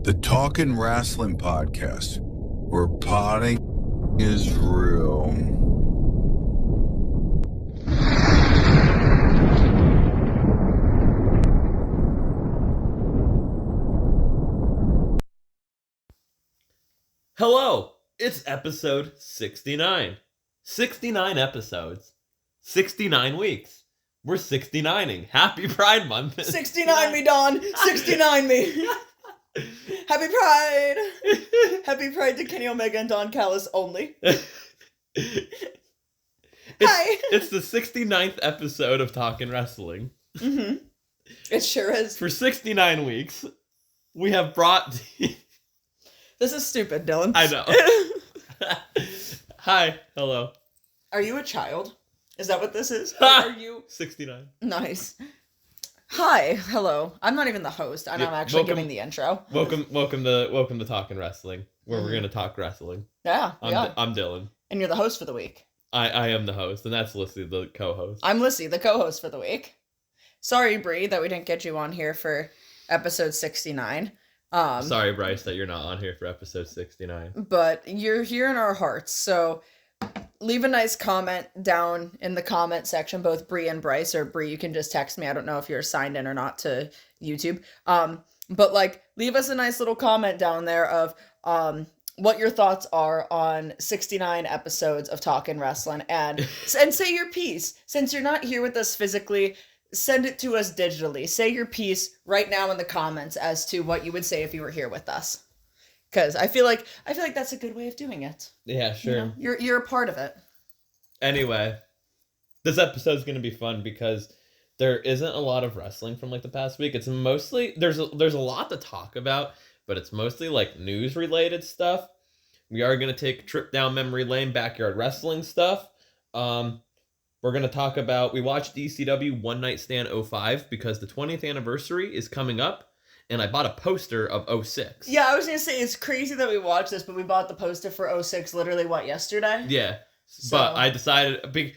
The Talkin Wrasslin podcast, where potting is real. Hello, it's episode 69. 69 episodes. 69 weeks. We're 69ing. Happy Pride Month. 69 me, Don. 69 me. Happy Pride. Happy Pride to Kenny Omega and Don Callis only. Hi. It's the 69th episode of Talkin Wrasslin. Mm-hmm. It sure is. For 69 weeks, we have brought... This is stupid, Dylan. I know. Hi. Hello. Are you a child? Is that what this is? Or are you... 69. Nice. Hi. Hello. I'm not even the host. I'm actually giving the intro. Welcome to Talkin Wrasslin, where we're going to talk wrestling. Yeah. I'm Dylan. And you're the host for the week. I am the host, and that's Lissy, the co-host. I'm Lissy, the co-host for the week. Sorry, Bree, that we didn't get you on here for episode 69. Sorry, Bryce, that you're not on here for episode 69. But you're here in our hearts, so leave a nice comment down in the comment section, both Bree and Bryce, or Bree, you can just text me. I don't know if you're signed in or not to YouTube. But like, leave us a nice little comment down there of what your thoughts are on 69 episodes of Talkin Wrasslin, and say your piece. Since you're not here with us physically, send it to us digitally. Say your piece right now in the comments as to what you would say if you were here with us. Because I feel like that's a good way of doing it. Yeah, sure. You know, you're a part of it. Anyway, this episode's gonna be fun because there isn't a lot of wrestling from like the past week. It's mostly there's a lot to talk about, but it's mostly like news related stuff. We are gonna take a trip down memory lane, backyard wrestling stuff. We're going to talk about, we watched ECW One Night Stand 05 because the 20th anniversary is coming up, and I bought a poster of 06. Yeah, I was going to say, it's crazy that we watched this, but we bought the poster for 06 literally, yesterday? Yeah, so. But I decided,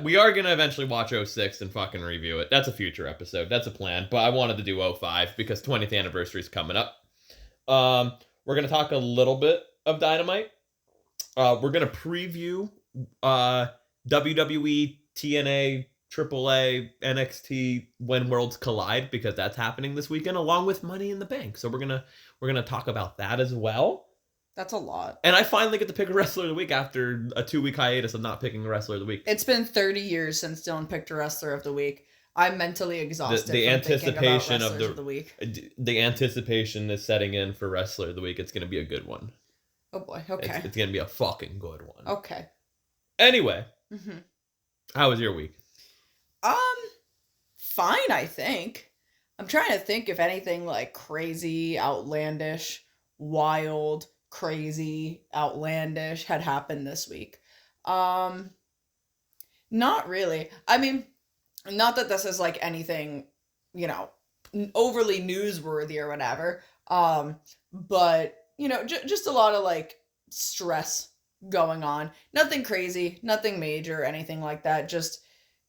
we are going to eventually watch 06 and fucking review it. That's a future episode. That's a plan, but I wanted to do 05 because 20th anniversary is coming up. We're going to talk a little bit of Dynamite. We're going to preview WWE, TNA, AAA, NXT When Worlds Collide because that's happening this weekend along with Money in the Bank. So we're gonna talk about that as well. That's a lot. And I finally get to pick a wrestler of the week after a 2-week hiatus of not picking a wrestler of the week. It's been 30 years since Dylan picked a wrestler of the week. I'm mentally exhausted. The anticipation of the week. The anticipation is setting in for wrestler of the week. It's gonna be a good one. Oh boy. Okay. It's gonna be a fucking good one. Okay. Anyway. Mm-hmm. How was your week? Fine, I think. I'm trying to think if anything like crazy, outlandish, wild, crazy, outlandish had happened this week. Not really. I mean, not that this is like anything, you know, overly newsworthy or whatever. But, you know, just a lot of like stress going on. Nothing crazy, nothing major, anything like that. Just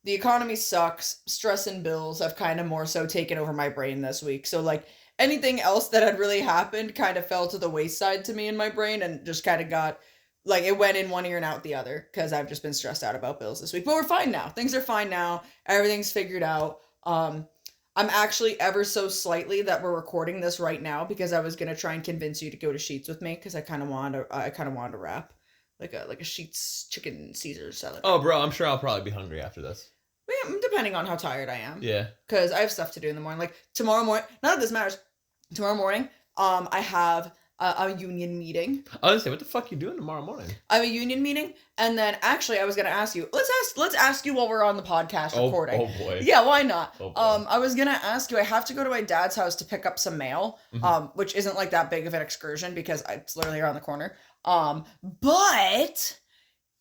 the economy sucks. Stress and bills have kind of more so taken over my brain this week. So like anything else that had really happened kind of fell to the wayside to me in my brain and just kind of got like it went in one ear and out the other because I've just been stressed out about bills this week. But we're fine now. Things are fine now. Everything's figured out. I'm actually ever so slightly that we're recording this right now because I was gonna try and convince you to go to Sheetz with me because I kind of wanted to wrap. Like a Sheetz chicken Caesar salad. Oh, bro, I'm sure I'll probably be hungry after this. Yeah, depending on how tired I am. Yeah. Because I have stuff to do in the morning. Like tomorrow morning, not that this matters. Tomorrow morning, I have a union meeting. I was gonna say, what the fuck are you doing tomorrow morning? I have a union meeting, and then actually I was gonna ask you. Let's ask you while we're on the podcast recording. Oh boy. Yeah, why not? Oh boy. I was gonna ask you. I have to go to my dad's house to pick up some mail. Which isn't like that big of an excursion because it's literally around the corner. But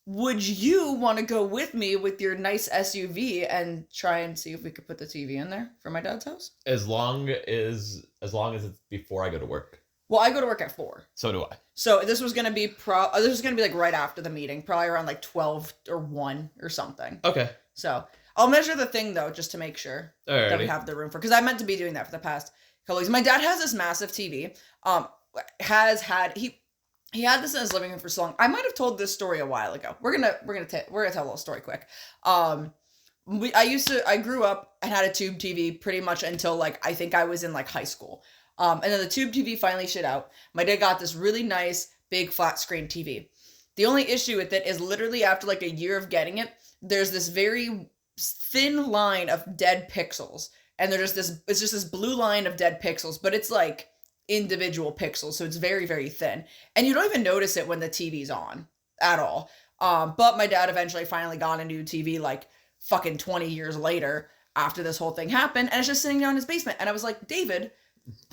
would you want to go with me with your nice SUV and try and see if we could put the TV in there for my dad's house? As long as it's before I go to work. Well, I go to work at 4. So do I. So this was gonna be like right after the meeting, probably around like 12 or 1 or something. Okay. So I'll measure the thing though, just to make sure Alrighty. that we have the room for. Because I meant to be doing that for the past couple weeks. My dad has this massive TV. he had this in his living room for so long. I might have told this story a while ago. We're gonna tell a little story quick. I grew up and had a tube TV pretty much until like I think I was in like high school. And then the tube TV finally shit out. My dad got this really nice big flat screen TV. The only issue with it is literally after like a year of getting it, there's this very thin line of dead pixels. And it's just this blue line of dead pixels, but it's like individual pixels. So it's very, very thin. And you don't even notice it when the TV's on at all. But my dad eventually finally got a new TV like fucking 20 years later after this whole thing happened. And it's just sitting down in his basement. And I was like, David,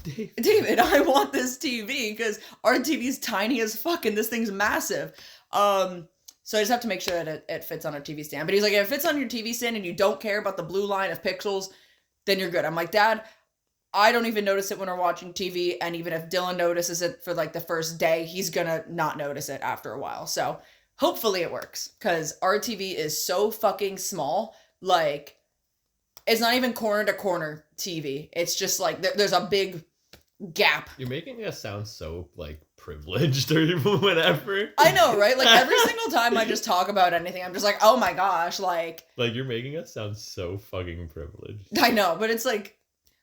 I want this TV because our TV's tiny as fuck and this thing's massive. So I just have to make sure that it fits on our TV stand. But he's like, if it fits on your TV stand and you don't care about the blue line of pixels, then you're good. I'm like, Dad, I don't even notice it when we're watching TV. And even if Dylan notices it for like the first day, he's gonna not notice it after a while. So hopefully it works because our TV is so fucking small. Like, it's not even corner to corner TV. It's just like there's a big gap. You're making us sound so like privileged or whatever. I know, right? Like every single time I just talk about anything, I'm just like, oh my gosh, like you're making us sound so fucking privileged. I know, but it's like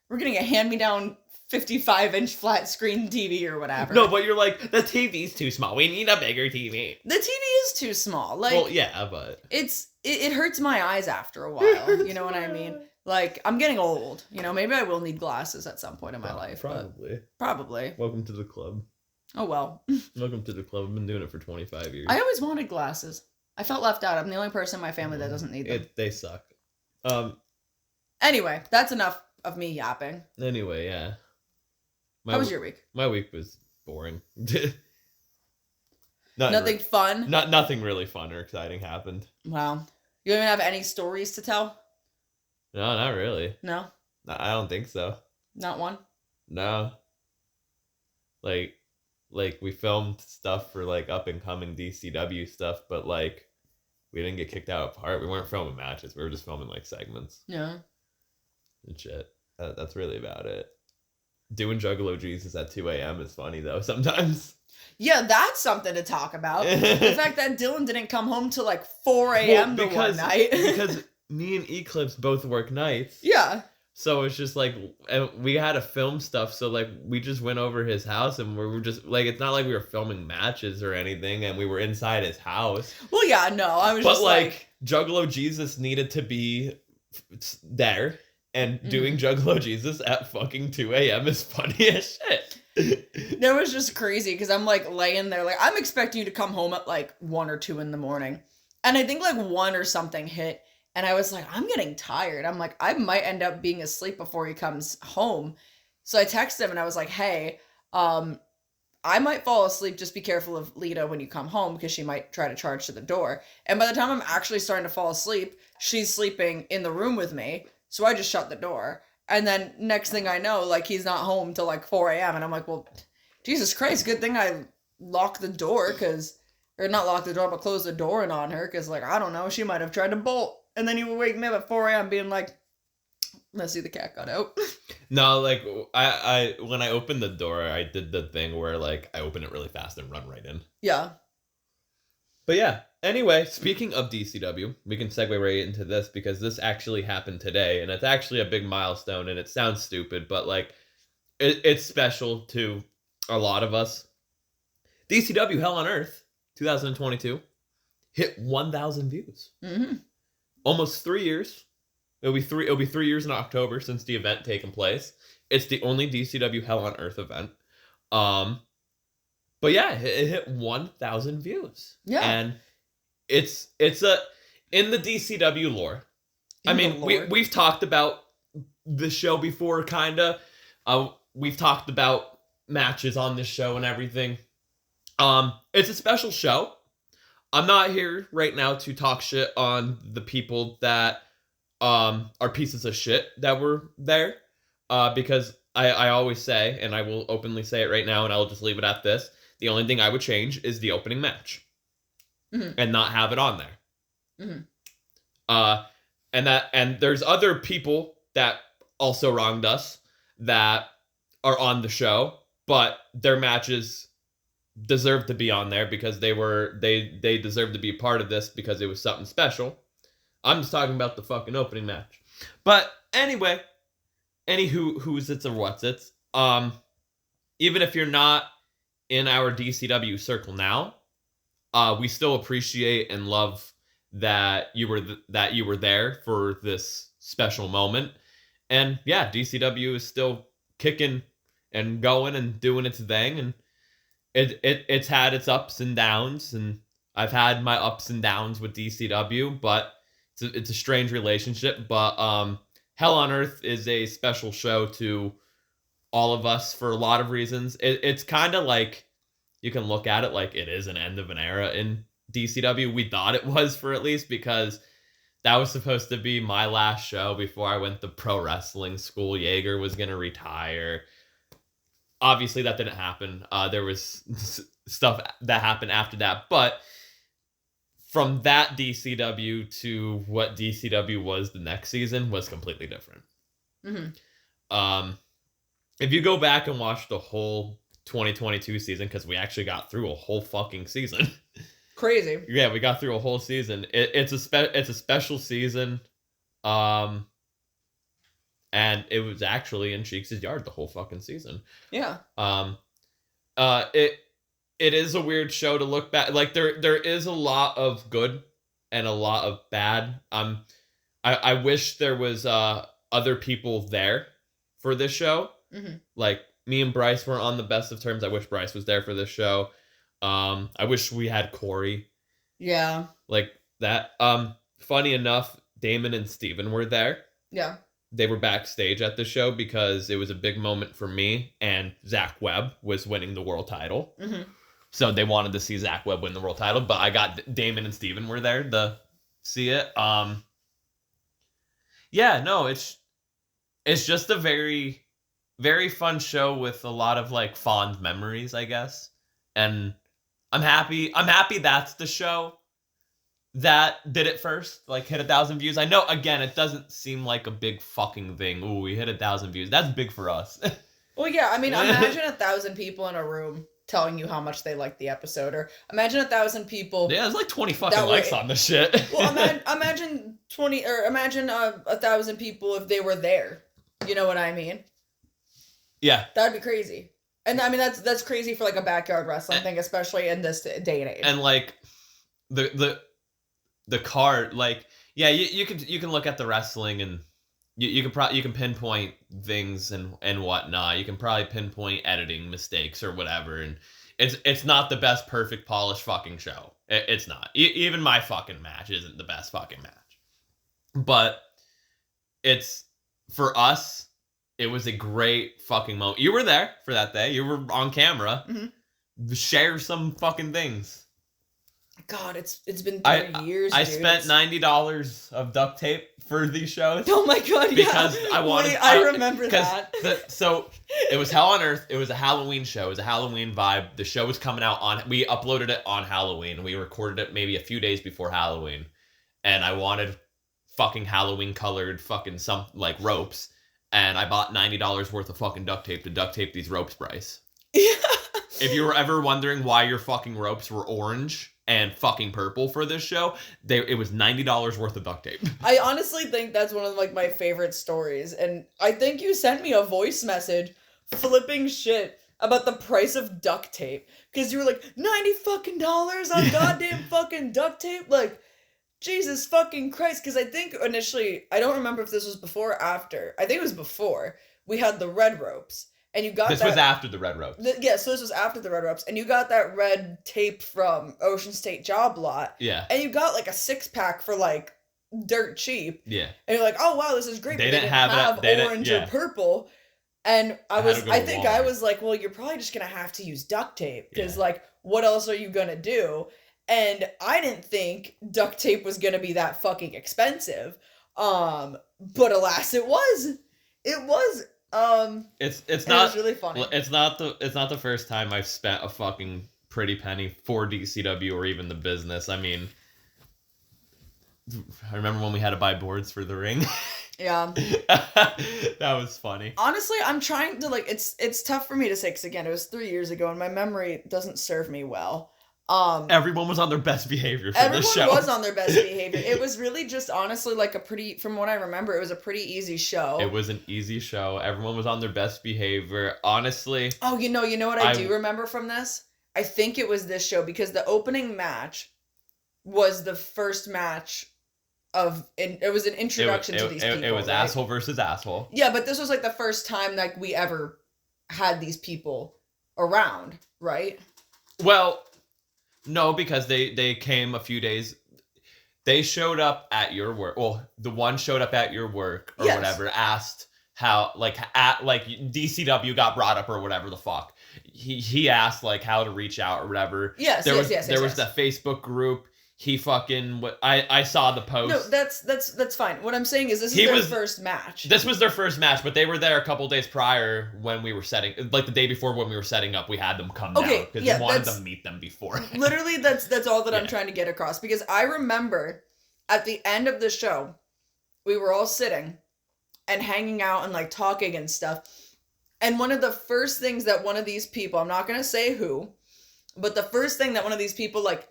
we're getting a hand-me-down 55-inch flat screen TV or whatever. No, but you're like, the TV's too small. We need a bigger TV. The TV is too small. Like, well, yeah, but it hurts my eyes after a while. You know what I mean? Like, I'm getting old. You know, maybe I will need glasses at some point in my life. Probably. Welcome to the club. Oh, well. Welcome to the club. I've been doing it for 25 years. I always wanted glasses. I felt left out. I'm the only person in my family that doesn't need them. They suck. Anyway, that's enough of me yapping. Anyway, yeah. How was your week? My week was boring. Nothing fun? Nothing really fun or exciting happened. Wow. You don't even have any stories to tell? No, not really. No? I don't think so. Not one? No. Like we filmed stuff for like up and coming DCW stuff, but like we didn't get kicked out apart. We weren't filming matches. We were just filming like segments. Yeah. And shit. That's really about it. Doing Juggalo Jesus at 2 a.m. is funny though sometimes. Yeah, that's something to talk about. The fact that Dylan didn't come home till like 4 a.m. the one night. Because me and Eclipse both work nights. Yeah. So it's just like, and we had to film stuff. So like, we just went over his house and we were just like, it's not like we were filming matches or anything and we were inside his house. Well, yeah, no, I was just like Juggalo Jesus needed to be there and doing Juggalo Jesus at fucking 2 a.m. is funny as shit. That was just crazy because I'm like laying there, like I'm expecting you to come home at like 1 or 2 in the morning. And I think like 1 or something hit. And I was like, I'm getting tired. I'm like, I might end up being asleep before he comes home. So I texted him and I was like, hey, I might fall asleep. Just be careful of Lita when you come home because she might try to charge to the door. And by the time I'm actually starting to fall asleep, she's sleeping in the room with me. So I just shut the door. And then next thing I know, like he's not home till like 4 a.m. And I'm like, well, Jesus Christ, good thing I locked the door or not lock the door, but close the door in on her. Cause like, I don't know, she might have tried to bolt. And then you would wake me up at 4 a.m. being like, let's see the cat got out. No, like I when I opened the door, I did the thing where like I open it really fast and run right in. Yeah. But yeah, anyway, speaking of DCW, we can segue right into this because this actually happened today and it's actually a big milestone and it sounds stupid, but like it's special to a lot of us. DCW Hell on Earth 2022 hit 1,000 views. Mm-hmm. Almost 3 years. It'll be 3 years in October since the event taken place. It's the only DCW Hell on Earth event. But yeah, it hit 1,000 views. Yeah. And it's in the DCW lore. We've talked about the show before, kinda. We've talked about matches on this show and everything. It's a special show. I'm not here right now to talk shit on the people that are pieces of shit that were there. Because I always say, and I will openly say it right now, and I'll just leave it at this. The only thing I would change is the opening match. Mm-hmm. And not have it on there. Mm-hmm. And there's other people that also wronged us that are on the show. but their matches deserve to be on there because they deserve to be part of this because it was something special. I'm just talking about the fucking opening match. But anyway, who's it's or what's it's. Even if you're not in our DCW circle now, we still appreciate and love that you were there for this special moment. And yeah, DCW is still kicking and going and doing its thing, and it's had its ups and downs, and I've had my ups and downs with DCW, but it's a strange relationship. But Hell on Earth is a special show to all of us for a lot of reasons. It's kind of like, you can look at it like it is an end of an era in DCW. We thought it was, for at least, because that was supposed to be my last show before I went to pro wrestling school. Jaeger was going to retire. Obviously, that didn't happen. There was stuff that happened after that. But from that DCW to what DCW was the next season was completely different. Mm-hmm. If you go back and watch the whole 2022 season, because we actually got through a whole fucking season. Crazy. Yeah, we got through a whole season. It's a special season. And it was actually in Cheeks' yard the whole fucking season. Yeah. It is a weird show to look back. Like there is a lot of good and a lot of bad. I wish there was other people there for this show. Mm-hmm. Like, me and Bryce weren't on the best of terms. I wish Bryce was there for this show. I wish we had Corey. Yeah. Like that. Funny enough, Damon and Steven were there. Yeah. They were backstage at the show because it was a big moment for me, and Zach Webb was winning the world title. Mm-hmm. So they wanted to see Zach Webb win the world title, but I got Damon and Steven were there to see it. Yeah, no, it's just a very, very fun show with a lot of like fond memories, I guess. And I'm happy that's the show that did it first, like hit 1,000 views. I know, again, it doesn't seem like a big fucking thing. Ooh, we hit 1,000 views. That's big for us. Well, yeah, I mean, imagine 1,000 people in a room telling you how much they liked the episode, or imagine 1,000 people. Yeah, there's like 20 fucking likes on this shit. Well, imagine 20, or imagine 1,000 people if they were there. You know what I mean? Yeah, that'd be crazy. And I mean, that's crazy for like a backyard wrestling thing, especially in this day and age. And like the card, like, yeah, you can look at the wrestling and you can pinpoint things and whatnot. You can probably pinpoint editing mistakes or whatever, and it's not the best perfect polished fucking show. It's not. Even my fucking match isn't the best fucking match. But it's, for us, it was a great fucking moment. You were there for that day. You were on camera. Mm-hmm. Share some fucking things. God, it's been 3 years. I spent $90 of duct tape for these shows. Oh my god, yeah. Because I wanted. I remember that. So it was Hell on Earth. It was a Halloween show. It was a Halloween vibe. The show was coming out on. We uploaded it on Halloween. We recorded it maybe a few days before Halloween, and I wanted fucking Halloween colored fucking some like ropes. And I bought $90 worth of fucking duct tape to duct tape these ropes, Bryce. Yeah. If you were ever wondering why your fucking ropes were orange and fucking purple for this show, it was $90 worth of duct tape. I honestly think that's one of like my favorite stories. And I think you sent me a voice message flipping shit about the price of duct tape. Because you were like, $90 fucking dollars on goddamn fucking duct tape? Like, Jesus fucking Christ. Because I think initially, I don't remember if this was before or after. I think it was before. We had the red ropes. And you got This was after the red ropes. Yeah, so this was after the red ropes. And you got that red tape from Ocean State Job Lot. Yeah. And you got like a 6-pack for like dirt cheap. Yeah. And you're like, oh wow, this is great. They didn't have orange or purple. And I think I was like, well, you're probably just going to have to use duct tape. Because like, what else are you going to do? And I didn't think duct tape was going to be that fucking expensive. But alas, it was. It was. It's not. It was really funny. It's not the first time I've spent a fucking pretty penny for DCW or even the business. I mean, I remember when we had to buy boards for the ring. Yeah. That was funny. Honestly, I'm trying to like it's tough for me to say because again, it was 3 years ago and my memory doesn't serve me well. Everyone was on their best behavior for this show. Everyone was on their best behavior. It was really just honestly like from what I remember, it was a pretty easy show. It was an easy show. Everyone was on their best behavior. Honestly. Oh, you know what I do remember from this? I think it was this show because the opening match was the first match it was an introduction to these people. It was right? asshole versus asshole. Yeah, but this was like the first time like we ever had these people around, right? Well, no, because they came a few days. They showed up at your work. Well, the one showed up at your work or whatever. Asked how DCW got brought up or whatever the fuck. He asked like how to reach out or whatever. Yes, there was the Facebook group. He fucking I saw the post. No, that's fine. What I'm saying is this is their first match. This was their first match, but they were there a couple days prior when we were the day before when we were setting up. We had them come down because we wanted to meet them before. Literally, that's all that I'm trying to get across because I remember at the end of the show, we were all sitting and hanging out and like talking and stuff. And one of the first things that one of these people, I'm not gonna say who, but the first thing that one of these people like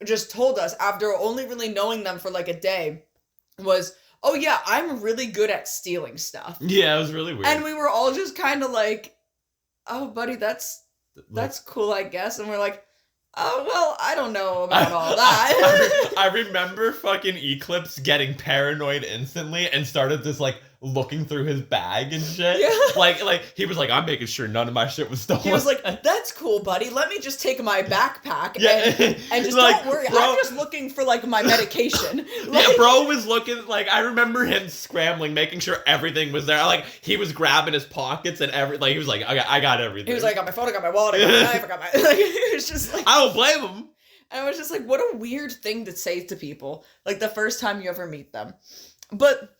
just told us after only really knowing them for like a day was, oh yeah, I'm really good at stealing stuff. Yeah, it was really weird. And we were all just kind of like, oh buddy, that's cool, I guess. And we're like, oh, well, I don't know about all that. I remember fucking Eclipse getting paranoid instantly and started just like looking through his bag and shit. Yeah. Like he was like, I'm making sure none of my shit was stolen. He was like, that's cool, buddy. Let me just take my backpack and just like, don't worry. bro, I'm just looking for like my medication. Like, yeah, bro was looking like I remember him scrambling, making sure everything was there. Like he was grabbing his pockets and he was like, I got everything. He was like, I got my phone, I got my wallet, I got my knife, I got my like it was just like I don't blame him. And I was just like, what a weird thing to say to people. Like the first time you ever meet them. But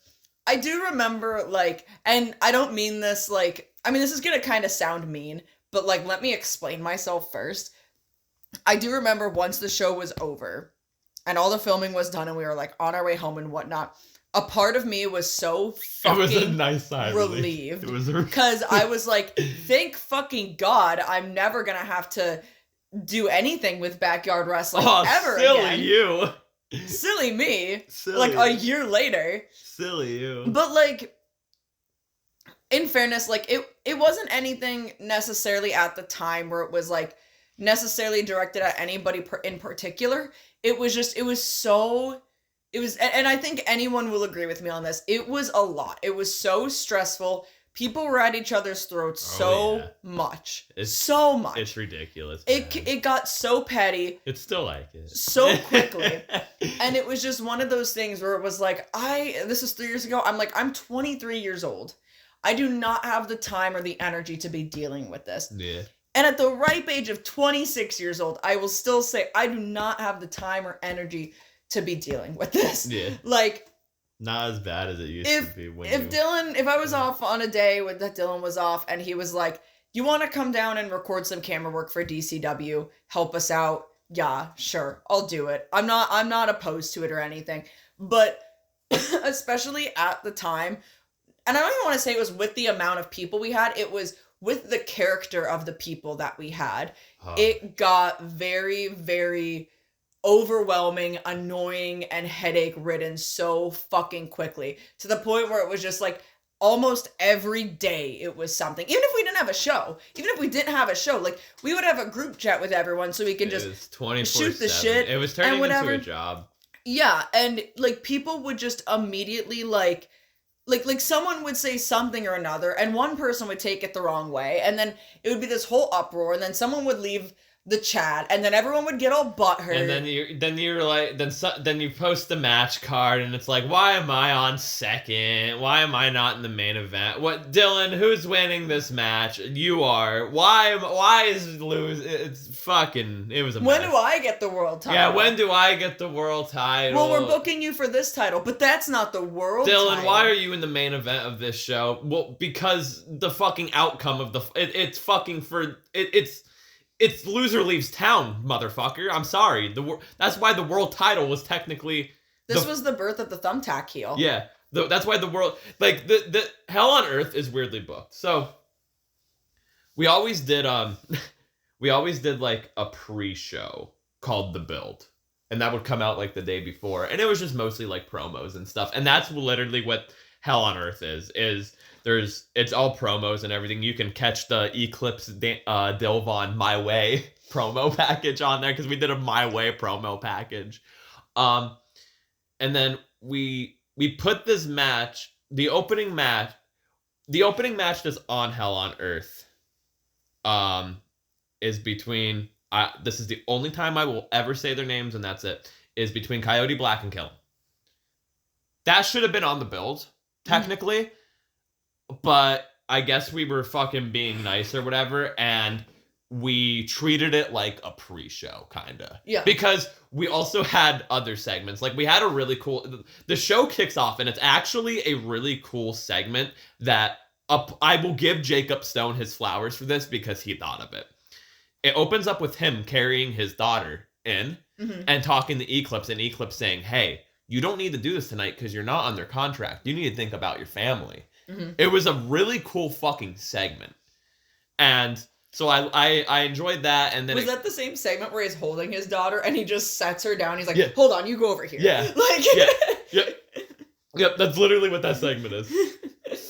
I do remember, like, and I don't mean this, like, I mean, this is gonna kind of sound mean, but, like, let me explain myself first. I do remember once the show was over, and all the filming was done, and we were, like, on our way home and whatnot, a part of me was so fucking it was a nice sigh relieved. It was because I was like, thank fucking God I'm never gonna have to do anything with backyard wrestling ever silly again. You. Silly me. Silly. Like a year later. Silly you. But like, in fairness, like it wasn't anything necessarily at the time where it was like necessarily directed at anybody in particular. It was and I think anyone will agree with me on this. It was a lot. It was so stressful. People were at each other's throats much. So much. It's ridiculous. It got so petty. It's still like it. So quickly. And it was just one of those things where it was like, this is 3 years ago. I'm like, I'm 23 years old. I do not have the time or the energy to be dealing with this. Yeah. And at the ripe age of 26 years old, I will still say I do not have the time or energy to be dealing with this. Yeah. Like, not as bad as it used to be. If I was off on a day that Dylan was off and he was like, you want to come down and record some camera work for DCW, help us out? Yeah, sure, I'll do it. I'm not opposed to it or anything. But especially at the time, and I don't even want to say it was with the amount of people we had, it was with the character of the people that we had. It got very, very overwhelming, annoying, and headache-ridden so fucking quickly. To the point where it was just like, almost every day it was something. Even if we didn't have a show, like, we would have a group chat with everyone so we could just shoot the shit. It was turning into a job. Yeah, and, like, people would just immediately, like someone would say something or another, and one person would take it the wrong way, and then it would be this whole uproar, and then someone would leave the chat, and then everyone would get all butthurt. And then you post the match card, and it's like, why am I on second? Why am I not in the main event? What, Dylan? Who's winning this match? You are. Why is lose? It's fucking. It was a When mess. do I get the world title? Yeah, when do I get the world title? Well, we're booking you for this title, but that's not the world title. Dylan, title. why are you in the main event of this show? Well, because the fucking outcome of it's loser leaves town, motherfucker. I'm sorry. That's why the world title was technically... This was the birth of the thumbtack heel. Yeah. That's why the world, like, the Hell on Earth is weirdly booked. So we always did like a pre-show called The Build. And that would come out like the day before. And it was just mostly like promos and stuff. And that's literally what Hell on Earth is it's all promos and everything. You can catch the Eclipse Dilvon My Way promo package on there, because we did a My Way promo package. And then we put this match, the opening match that's on Hell on Earth is between, this is the only time I will ever say their names, and that's it, is between Coyote Black and Kill 'Em. That should have been on the build, technically, but I guess we were fucking being nice or whatever, and we treated it like a pre-show, kinda. Yeah. Because we also had other segments. Like, we had a really cool... The show kicks off, and it's actually a really cool segment that... I will give Jacob Stone his flowers for this, because he thought of it. It opens up with him carrying his daughter in, and talking to Eclipse, and Eclipse saying, hey, you don't need to do this tonight because you're not under contract. You need to think about your family. It was a really cool fucking segment. And so I enjoyed that. And then was that the same segment where he's holding his daughter and he just sets her down? He's like, hold on, you go over here. Yeah. Yep, that's literally what that segment is.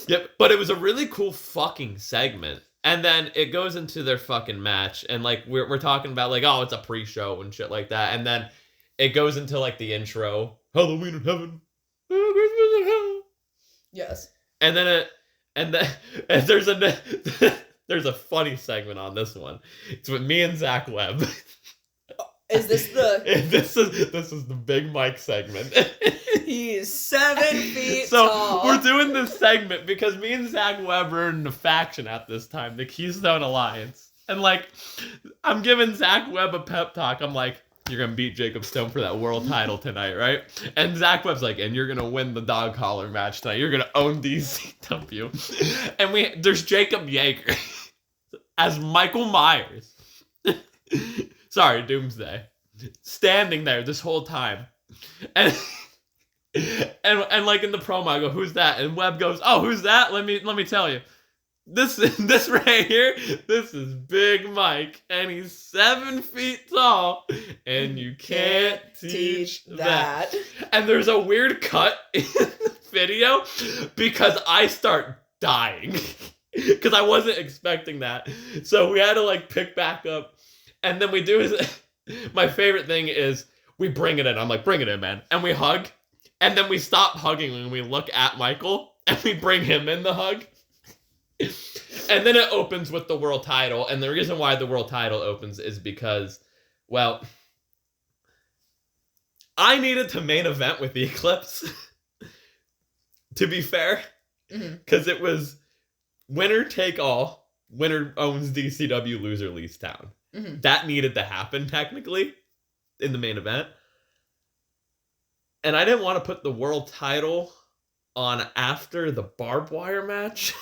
Yep, but it was a really cool fucking segment. And then it goes into their fucking match, and like we're talking about like, oh, it's a pre-show and shit like that. And then it goes into like the intro, Halloween in Heaven, Christmas in Hell. Yes. And then there's a funny segment on this one. It's with me and Zach Webb. Is this the... This is the Big Mike segment. He's 7 feet tall. So we're doing this segment because me and Zach Webb are in the faction at this time, the Keystone Alliance. And like, I'm giving Zach Webb a pep talk. I'm like, you're going to beat Jacob Stone for that world title tonight, right? And Zach Webb's like, and you're going to win the dog collar match tonight. You're going to own DCW. And there's Jacob Yeager as Michael Myers. Sorry, Doomsday. Standing there this whole time. And like in the promo, I go, who's that? And Webb goes, oh, who's that? Let me tell you. This right here, this is Big Mike, and he's 7 feet tall, and you can't teach that. And there's a weird cut in the video because I start dying because I wasn't expecting that. So we had to like pick back up, and then we do my favorite thing is we bring it in. I'm like, bring it in, man. And we hug, and then we stop hugging when we look at Michael, and we bring him in the hug. And then it opens with the world title, and the reason why the world title opens is because, well, I needed to main event with the Eclipse, to be fair, because it was winner take all, winner owns DCW, loser leaves town. That needed to happen, technically, in the main event. And I didn't want to put the world title on after the barbed wire match.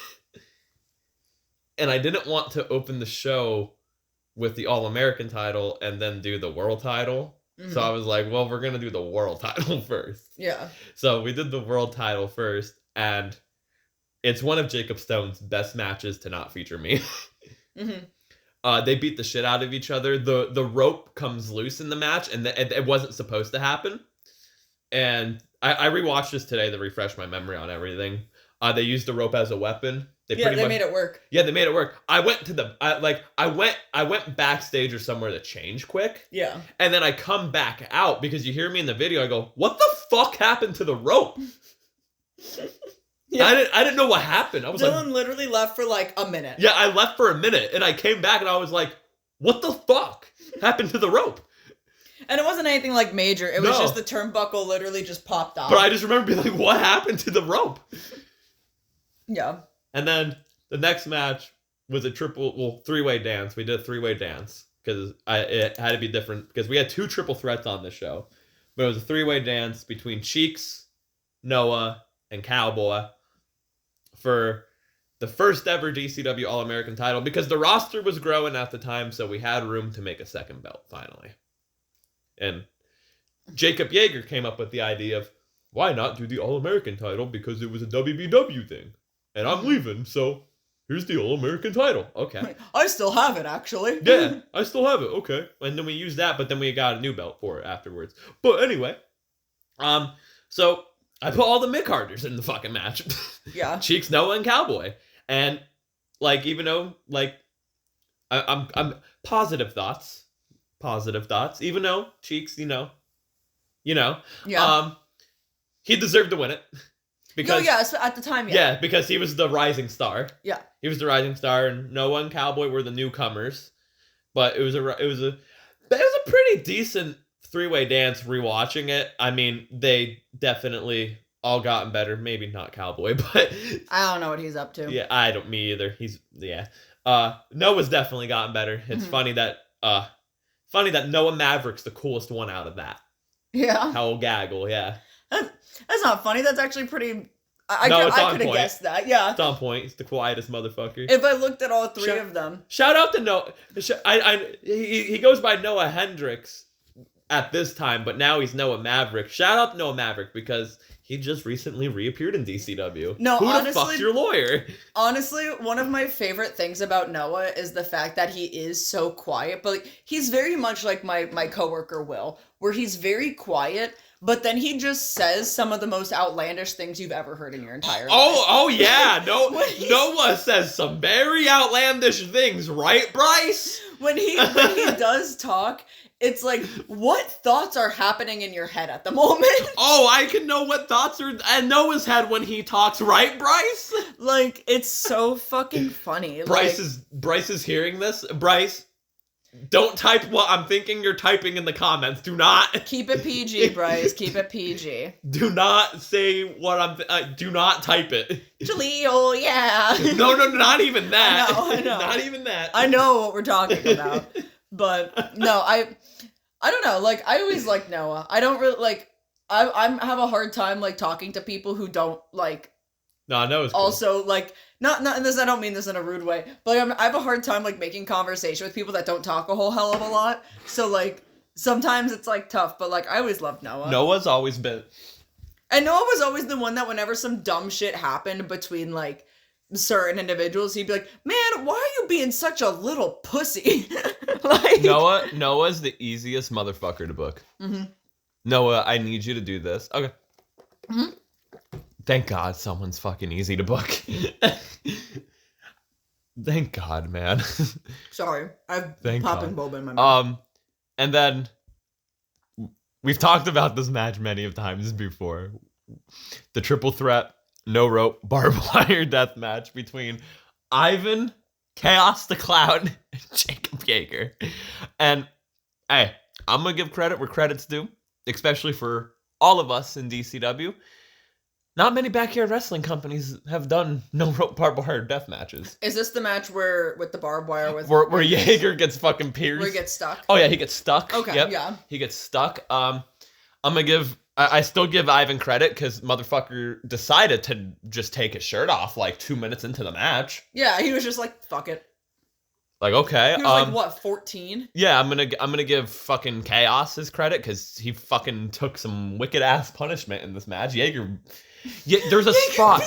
And I didn't want to open the show with the All-American title and then do the world title. So I was like, well, we're going to do the world title first. Yeah. So we did the world title first, and it's one of Jacob Stone's best matches to not feature me. They beat the shit out of each other. The rope comes loose in the match, and it wasn't supposed to happen. And I rewatched this today to refresh my memory on everything. They used the rope as a weapon. They made it work. Yeah, they made it work. I went to I went backstage or somewhere to change quick. Yeah. And then I come back out because you hear me in the video. I go, what the fuck happened to the rope? Yeah. I didn't know what happened. I was Dylan literally left for like a minute. Yeah, I left for a minute, and I came back and I was like, what the fuck happened to the rope? And it wasn't anything like major. It was just the turnbuckle literally just popped off. But I just remember being like, what happened to the rope? Yeah. And then the next match was a three-way dance. We did a three-way dance because it had to be different because we had 2 triple threats on this show. But it was a three-way dance between Cheeks, Noah, and Cowboy for the first ever DCW All-American title because the roster was growing at the time, so we had room to make a second belt finally. And Jacob Yeager came up with the idea of, why not do the All-American title because it was a WBW thing, and I'm leaving, so here's the All-American title. Okay. I still have it, actually. Yeah, I still have it. Okay. And then we used that, but then we got a new belt for it afterwards. But anyway, so I put all the mid-carders in the fucking match. Yeah. Cheeks, Noah, and Cowboy. And, like, even though, like, I'm positive thoughts, even though Cheeks, you know, Yeah. he deserved to win it. Because, at the time, yeah, because he was the rising star. Yeah. He was the rising star, and Noah and Cowboy were the newcomers. But it was a pretty decent three-way dance rewatching it. I mean, they definitely all gotten better. Maybe not Cowboy, but I don't know what he's up to. yeah, I don't me either. Noah's definitely gotten better. It's funny that Noah Maverick's the coolest one out of that. Yeah. How gaggle, yeah. That's not funny. That's actually pretty. I could have guessed that. Yeah. It's on point. He's the quietest motherfucker. If I looked at all three of them. Shout out to Noah. He goes by Noah Hendricks at this time, but now he's Noah Maverick. Shout out to Noah Maverick because he just recently reappeared in DCW. No, who honestly, the fuck's your lawyer? Honestly, one of my favorite things about Noah is the fact that he is so quiet, but he's very much like my coworker Will, where he's very quiet. But then he just says some of the most outlandish things you've ever heard in your entire life. Oh yeah. Noah says some very outlandish things, right, Bryce? When he does talk, it's like, what thoughts are happening in your head at the moment? Oh, I can know what thoughts are in Noah's head when he talks, right, Bryce? Like, it's so fucking funny. Bryce is hearing this. Bryce, don't type what I'm thinking you're typing in the comments. Do not. Keep it PG, Bryce. Keep it PG. Do not say what do not type it. Jaleel, yeah. No, not even that. I know. Not even that. I know what we're talking about. But, no, I don't know. Like, I always like Noah. I don't really, like, I have a hard time, like, talking to people who don't, like, no, Noah's cool. Also, like, not this, I don't mean this in a rude way, but I have a hard time, like, making conversation with people that don't talk a whole hell of a lot. So, like, sometimes it's, like, tough, but, like, I always loved Noah. Noah's always been... And Noah was always the one that whenever some dumb shit happened between, like, certain individuals, he'd be like, man, why are you being such a little pussy? Like... Noah's the easiest motherfucker to book. Mm-hmm. Noah, I need you to do this. Okay. Mm-hmm. Thank God someone's fucking easy to book. Thank God, man. Sorry. I'm popping boba in my mouth. And then we've talked about this match many of times before. The triple threat, no rope, barbed wire death match between Ivan, Chaos the Clown, and Jacob Yeager. And hey, I'm gonna give credit where credit's due, especially for all of us in DCW. Not many backyard wrestling companies have done no rope barbed wire death matches. Is this the match with the barbed wire where Yeager gets fucking pierced? Where he gets stuck? Oh yeah, he gets stuck. Okay, yep. Yeah. He gets stuck. I'm gonna give. I still give Ivan credit because motherfucker decided to just take his shirt off like 2 minutes into the match. Yeah, he was just like, fuck it. Like, okay. He was like, what, 14? Yeah, I'm gonna give fucking Chaos his credit because he fucking took some wicked ass punishment in this match. Yeager. Yeah, there's a spot.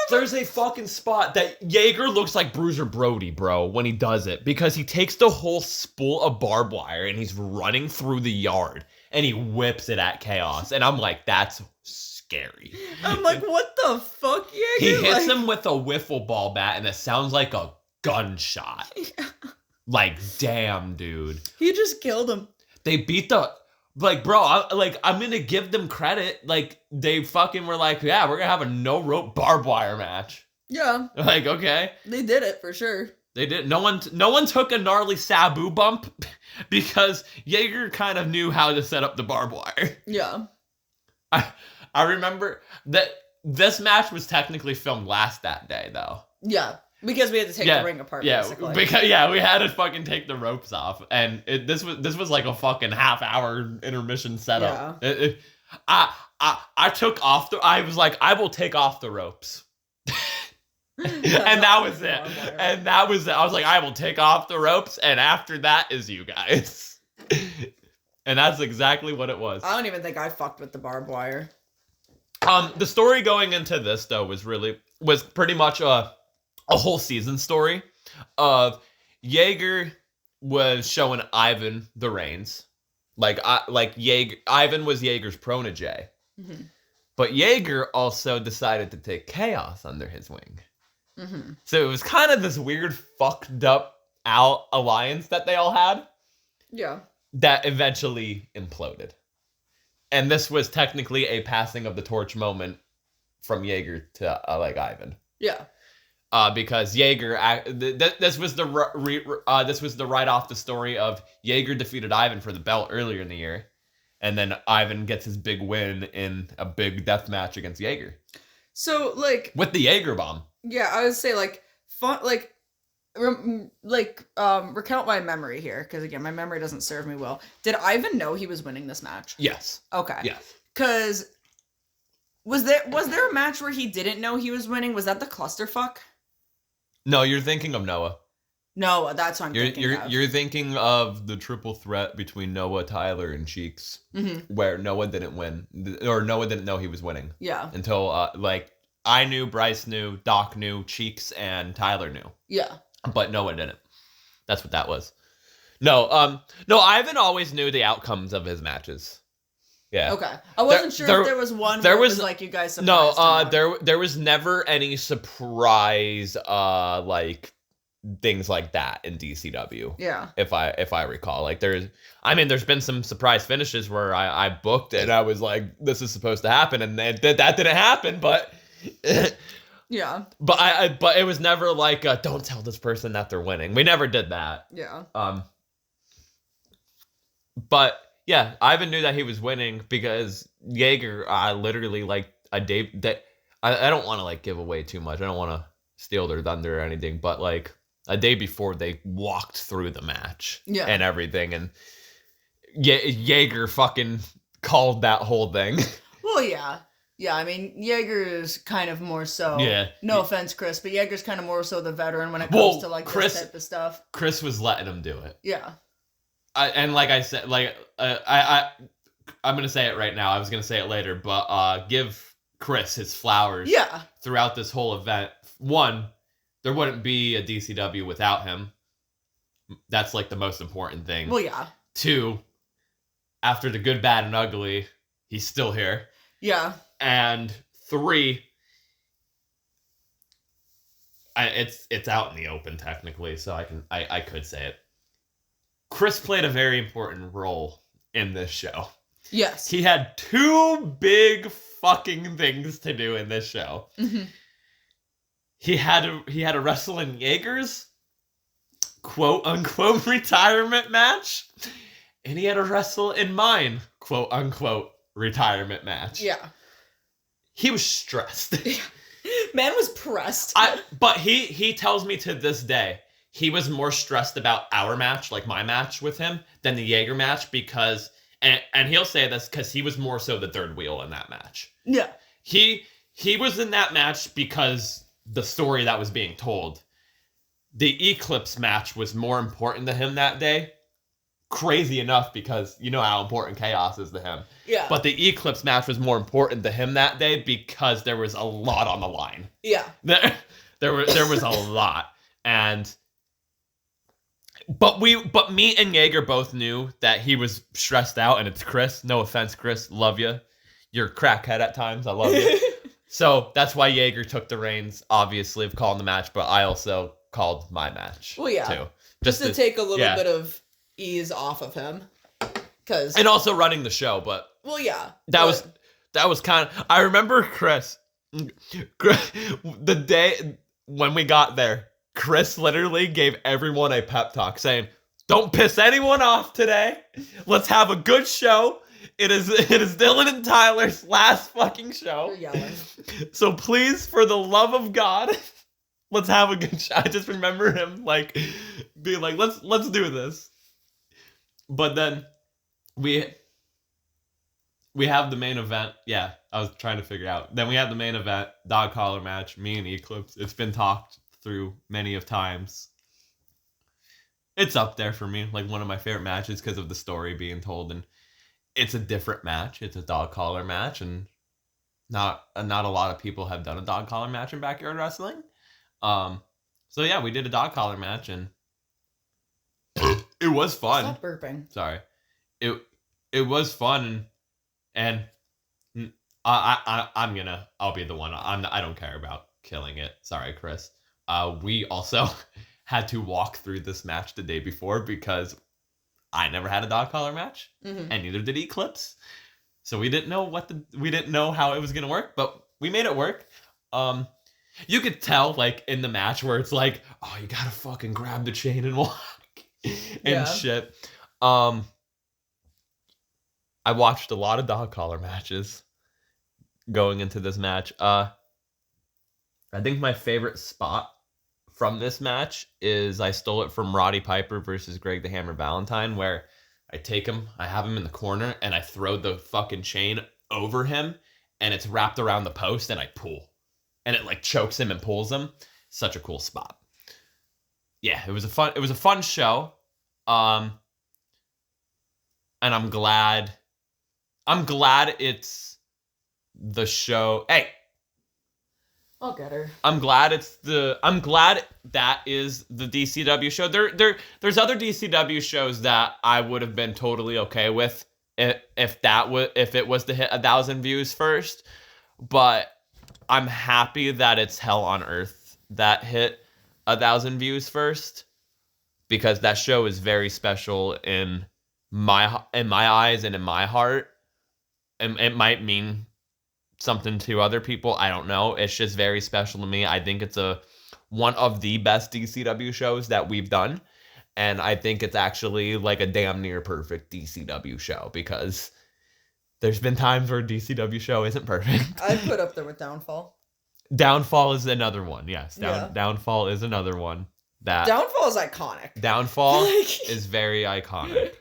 There's a fucking spot that Yeager looks like Bruiser Brody, bro, when he does it. Because he takes the whole spool of barbed wire and he's running through the yard. And he whips it at Chaos. And I'm like, that's scary. I'm like, what the fuck, Yeager? He hits him with a wiffle ball bat and it sounds like a gunshot. Yeah. Like, damn, dude. He just killed him. They beat the... Like, bro, I'm gonna give them credit. Like, they fucking were like, yeah, we're gonna have a no-rope barbed wire match. Yeah. Like, okay. They did it, for sure. They did. No one took a gnarly Sabu bump because Yeager kind of knew how to set up the barbed wire. Yeah. I remember that this match was technically filmed last that day, though. Yeah. Because we had to take the ring apart, basically. We had to fucking take the ropes off, and this was like a fucking half-hour intermission setup. Yeah. I took off I was like, I will take off the ropes, and that was it. And that was it. I was like, I will take off the ropes, and after that is you guys. And that's exactly what it was. I don't even think I fucked with the barbed wire. The story going into this though was pretty much a whole season story of Jaeger was showing Ivan the reins. Ivan was Jaeger's protege. Mm-hmm. But Jaeger also decided to take Chaos under his wing. Mm-hmm. So it was kind of this weird fucked up out alliance that they all had. Yeah. That eventually imploded. And this was technically a passing of the torch moment from Jaeger to Ivan. Yeah. Because Jaeger, this was the right off the story of Jaeger defeated Ivan for the belt earlier in the year, and then Ivan gets his big win in a big death match against Jaeger. So with the Jaeger bomb. Yeah, I would say recount my memory here, because again, my memory doesn't serve me well. Did Ivan know he was winning this match? Yes. Okay. Yes. Because was there a match where he didn't know he was winning? Was that the clusterfuck? No, you're thinking of Noah. No, that's what I'm thinking of. You're thinking of the triple threat between Noah, Tyler, and Cheeks, where Noah didn't win, or Noah didn't know he was winning. Yeah. Until I knew, Bryce knew, Doc knew, Cheeks and Tyler knew. Yeah. But Noah didn't. That's what that was. No, Ivan always knew the outcomes of his matches. Yeah. Okay. I wasn't sure if there was one where it was like you guys surprised him. There was never any surprise things like that in DCW. Yeah. If I recall. There's been some surprise finishes where I booked it and I was like, this is supposed to happen, and that didn't happen, but yeah. But it was never like don't tell this person that they're winning. We never did that. Yeah. But yeah, Ivan knew that he was winning because Jaeger literally a day that I don't want to give away too much. I don't want to steal their thunder or anything, but a day before they walked through the match and everything, and Jaeger fucking called that whole thing. Well, yeah. Yeah, I mean, Jaeger's kind of more so. Yeah. No offense, Chris, but Jaeger's kind of more so the veteran when it comes to Chris, this type of stuff. Chris was letting him do it. Yeah. And like I said, I'm gonna say it right now. I was gonna say it later, but give Chris his flowers. Yeah. Throughout this whole event. One, there wouldn't be a DCW without him. That's the most important thing. Well, yeah. Two, after the good, bad, and ugly, he's still here. Yeah. And three, it's out in the open technically, so I could say it. Chris played a very important role in this show. Yes. He had two big fucking things to do in this show. Mm-hmm. He had to wrestle in Jaeger's quote unquote retirement match, and he had to wrestle in mine quote unquote retirement match. Yeah. He was stressed. Man was pressed. But he tells me to this day he was more stressed about our match, my match with him, than the Jaeger match because, and he'll say this because he was more so the third wheel in that match. Yeah. He was in that match because the story that was being told. The Eclipse match was more important to him that day. Crazy enough because you know how important Chaos is to him. Yeah. But the Eclipse match was more important to him that day because there was a lot on the line. Yeah. There was a lot. But me and Jaeger both knew that he was stressed out, and it's Chris. No offense, Chris. Love you. You're a crackhead at times. I love you. So that's why Jaeger took the reins, obviously, of calling the match, but I also called my match. Well, yeah. Too. Just to take a little bit of ease off of him. And also running the show, but... Well, yeah. That was kind of... I remember Chris, the day when we got there, Chris literally gave everyone a pep talk saying, don't piss anyone off today. Let's have a good show. It is Dylan and Tyler's last fucking show. You're yelling. So please, for the love of God, let's have a good show. I just remember him being like, let's do this. But then we have the main event. Yeah, I was trying to figure out. Then we have the main event, dog collar match, me and Eclipse. It's been talked through many of times. It's up there for me, one of my favorite matches because of the story being told, and it's a different match. It's a dog collar match, and not a lot of people have done a dog collar match in backyard wrestling. So yeah, we did a dog collar match, and it was fun. Stop burping. Sorry, it was fun, and I'll be the one. I don't care about killing it. Sorry, Chris. We also had to walk through this match the day before because I never had a dog collar match, and neither did Eclipse. So we didn't know how it was gonna work, but we made it work. You could tell like in the match where it's like, oh, you gotta fucking grab the chain and walk and shit. I watched a lot of dog collar matches going into this match. I think my favorite spot from this match is I stole it from Roddy Piper versus Greg the Hammer Valentine, where I take him, I have him in the corner, and I throw the fucking chain over him, and it's wrapped around the post, and I pull. And it like chokes him and pulls him. Such a cool spot. Yeah, it was a fun show. And I'm glad it's the show. Hey, I'll get her. I'm glad that is the DCW show. There's other DCW shows that I would have been totally okay with if it was to hit 1,000 views first, but I'm happy that it's Hell on Earth that hit 1,000 views first, because that show is very special in my eyes and in my heart, and it might mean something to other people. I don't know. It's just very special to me. I think it's one of the best DCW shows that we've done, and I think it's actually like a damn near perfect DCW show, because there's been times where a DCW show isn't perfect. I'd put up there with Downfall. Downfall is another one. Yes, Yeah. Downfall is another one. Downfall is iconic. Downfall is very iconic.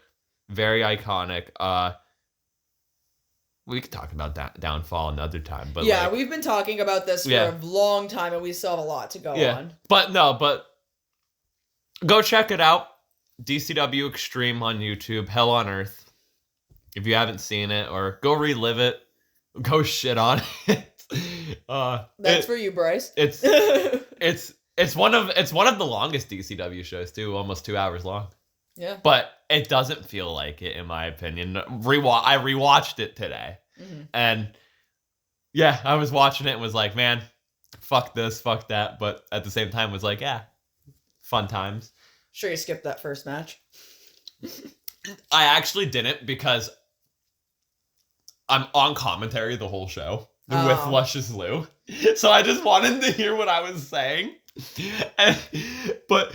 Very iconic. We could talk about Downfall another time, but yeah, we've been talking about this for a long time, and we still have a lot to go on. But go check it out. DCW Extreme on YouTube. Hell on Earth. If you haven't seen it, or go relive it, go shit on it. That's for you, Bryce. It's one of the longest DCW shows too, almost 2 hours long. Yeah. But it doesn't feel like it, in my opinion. I rewatched it today, and yeah, I was watching it and was like, man, fuck this, fuck that. But at the same time, was like, yeah, fun times. Sure, you skipped that first match. I actually didn't, because I'm on commentary the whole show with Luscious Lou. So I just wanted to hear what I was saying. But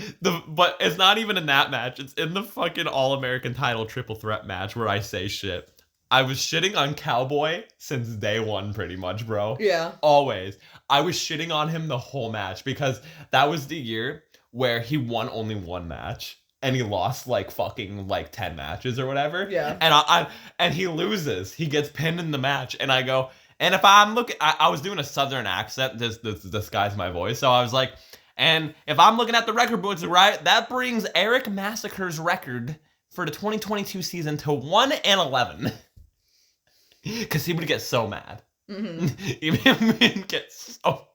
it's not even in that match. It's in the fucking All-American title triple threat match where I say shit. I was shitting on Cowboy since day one, pretty much, bro. Yeah. Always. I was shitting on him the whole match, because that was the year where he won only one match. And he lost like 10 matches or whatever. Yeah. And he loses. He gets pinned in the match. And I go, and if I'm looking, I was doing a southern accent. This disguised my voice. So I was like, and if I'm looking at the record books, right, that brings Eric Massacre's record for the 2022 season to 1-11. Because he would get so mad. He would get so.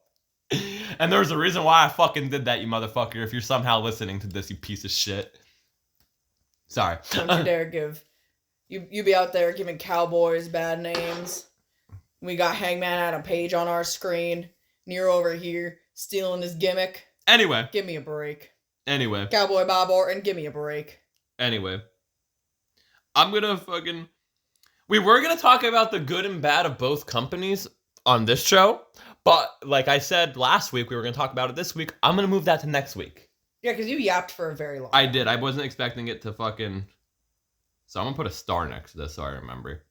And there was a reason why I fucking did that, you motherfucker. If you're somehow listening to this, you piece of shit. Sorry. Don't you dare give. You be out there giving Cowboys bad names. We got Hangman Adam Page on our screen. And you're over here stealing his gimmick. Anyway. Give me a break. Anyway. Cowboy Bob Orton, give me a break. Anyway. I'm gonna fucking... We were gonna talk about the good and bad of both companies on this show. But like I said last week, we were going to talk about it this week. I'm going to move that to next week. Yeah, because you yapped for a very long time. I did. I wasn't expecting it to fucking... So I'm going to put a star next to this so I remember.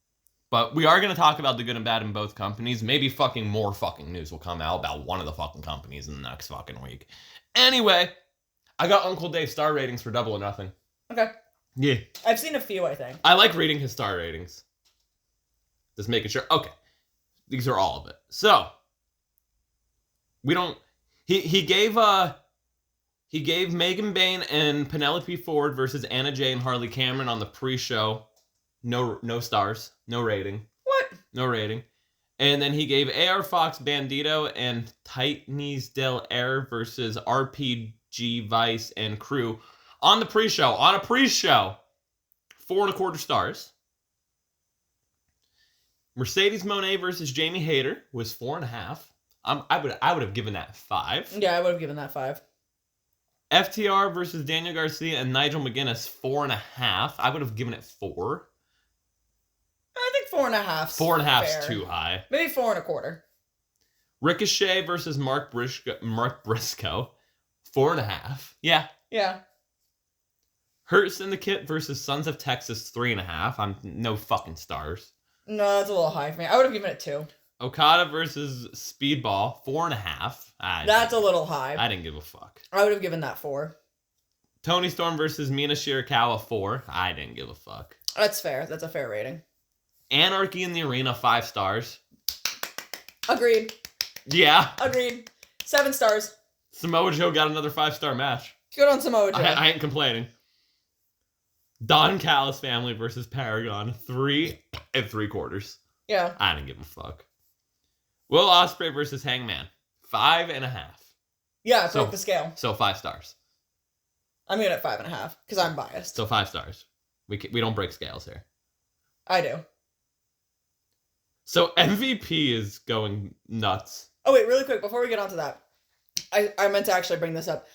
But we are going to talk about the good and bad in both companies. Maybe fucking more fucking news will come out about one of the fucking companies in the next fucking week. Anyway, I got Uncle Dave's star ratings for Double or Nothing. Okay. Yeah. I've seen a few, I think. I like reading his star ratings. Just making sure. Okay. These are all of it. So... We don't. He gave Megan Bain and Penelope Ford versus Anna Jay and Harley Cameron on the pre-show. No stars, no rating. What? No rating. And then he gave AR Fox Bandito and Titans Del Air versus RPG Vice and Crew on the pre-show. 4.25 stars. Mercedes Monet versus Jamie Hayter was 4.5. I would have given that 5. Yeah, I would have given that 5. FTR versus Daniel Garcia and Nigel McGuinness, 4.5. I would have given it 4. I think 4.5. 4.5 is too high. Maybe 4.25. Ricochet versus Mark Briscoe, 4.5. Yeah. Yeah. Hurt Syndicate versus Sons of Texas, 3.5. I'm no fucking stars. No, that's a little high for me. I would have given it 2. Okada versus Speedball, 4.5. That's a little high. I didn't give a fuck. I would have given that 4. Tony Storm versus Mina Shirakawa, 4. I didn't give a fuck. That's fair. That's a fair rating. Anarchy in the Arena, 5 stars. Agreed. Yeah. Agreed. 7 stars. Samoa Joe got another 5-star match. Good on Samoa Joe. I ain't complaining. Don Callis family versus Paragon, 3.75. Yeah. I didn't give a fuck. Will Ospreay versus Hangman, 5.5. Yeah, broke the scale. So 5 stars. I'm giving it 5.5 because I'm biased. So 5 stars. We don't break scales here. I do. So MVP is going nuts. Oh, wait, really quick, before we get onto that, I meant to actually bring this up.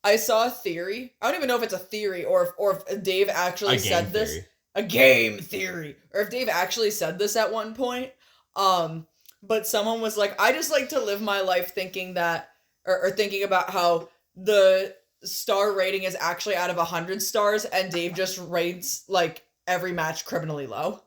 I saw a theory. I don't even know if it's a theory or if Dave actually said this. Theory. A game theory. Or if Dave actually said this at one point. But someone was like, I just like to live my life thinking that, or thinking about how the star rating is actually out of 100 stars and Dave just rates, like, every match criminally low.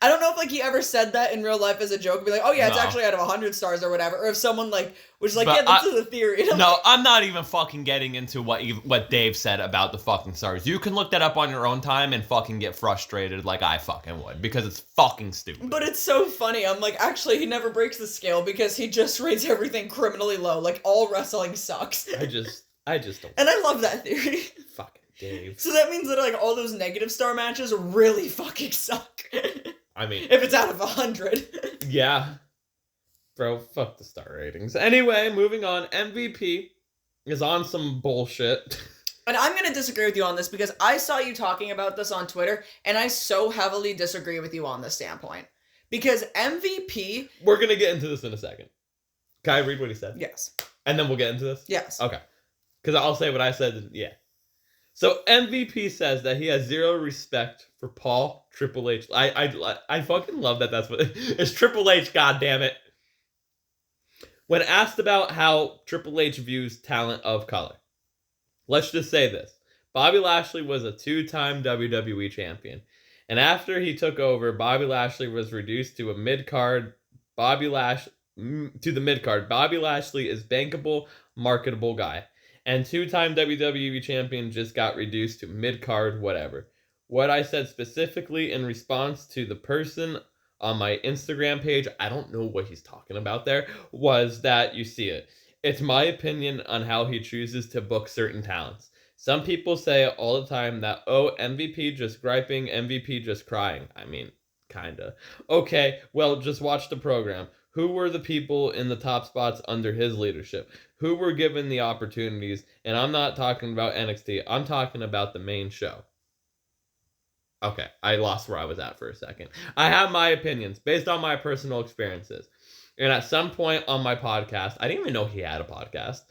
I don't know if, like, he ever said that in real life as a joke, be like, oh yeah, it's actually out of 100 stars or whatever, or if someone, like, was like, yeah, this is a theory. I'm not even fucking getting into what Dave said about the fucking stars. You can look that up on your own time and fucking get frustrated like I fucking would, because it's fucking stupid. But it's so funny. I'm like, actually, he never breaks the scale because he just rates everything criminally low. Like, all wrestling sucks. I just don't. And I love that theory. Fucking Dave. So that means that, like, all those negative star matches really fucking suck. I mean, if it's out of 100. Yeah. Bro, fuck the star ratings. Anyway, moving on. MVP is on some bullshit. And I'm going to disagree with you on this because I saw you talking about this on Twitter, and I so heavily disagree with you on this standpoint. Because MVP... We're going to get into this in a second. Can I read what he said? Yes. And then we'll get into this? Yes. Okay. Because I'll say what I said. Yeah. So MVP says that he has zero respect for Paul Triple H. I fucking love that. That's what it's Triple H. Goddammit. When asked about how Triple H views talent of color, let's just say this: Bobby Lashley was a 2-time WWE champion, and after he took over, Bobby Lashley was reduced to a mid-card. Bobby Lashley is bankable, marketable guy. And 2-time WWE champion just got reduced to mid-card whatever. What I said specifically in response to the person on my Instagram page, I don't know what he's talking about there, was that you see it. It's my opinion on how he chooses to book certain talents. Some people say all the time that, oh, MVP just griping, MVP just crying. I mean, kinda. Okay, well, just watch the program. Who were the people in the top spots under his leadership? Who were given the opportunities? And I'm not talking about NXT. I'm talking about the main show. Okay, I lost where I was at for a second. I have my opinions based on my personal experiences. And at some point on my podcast, I didn't even know he had a podcast.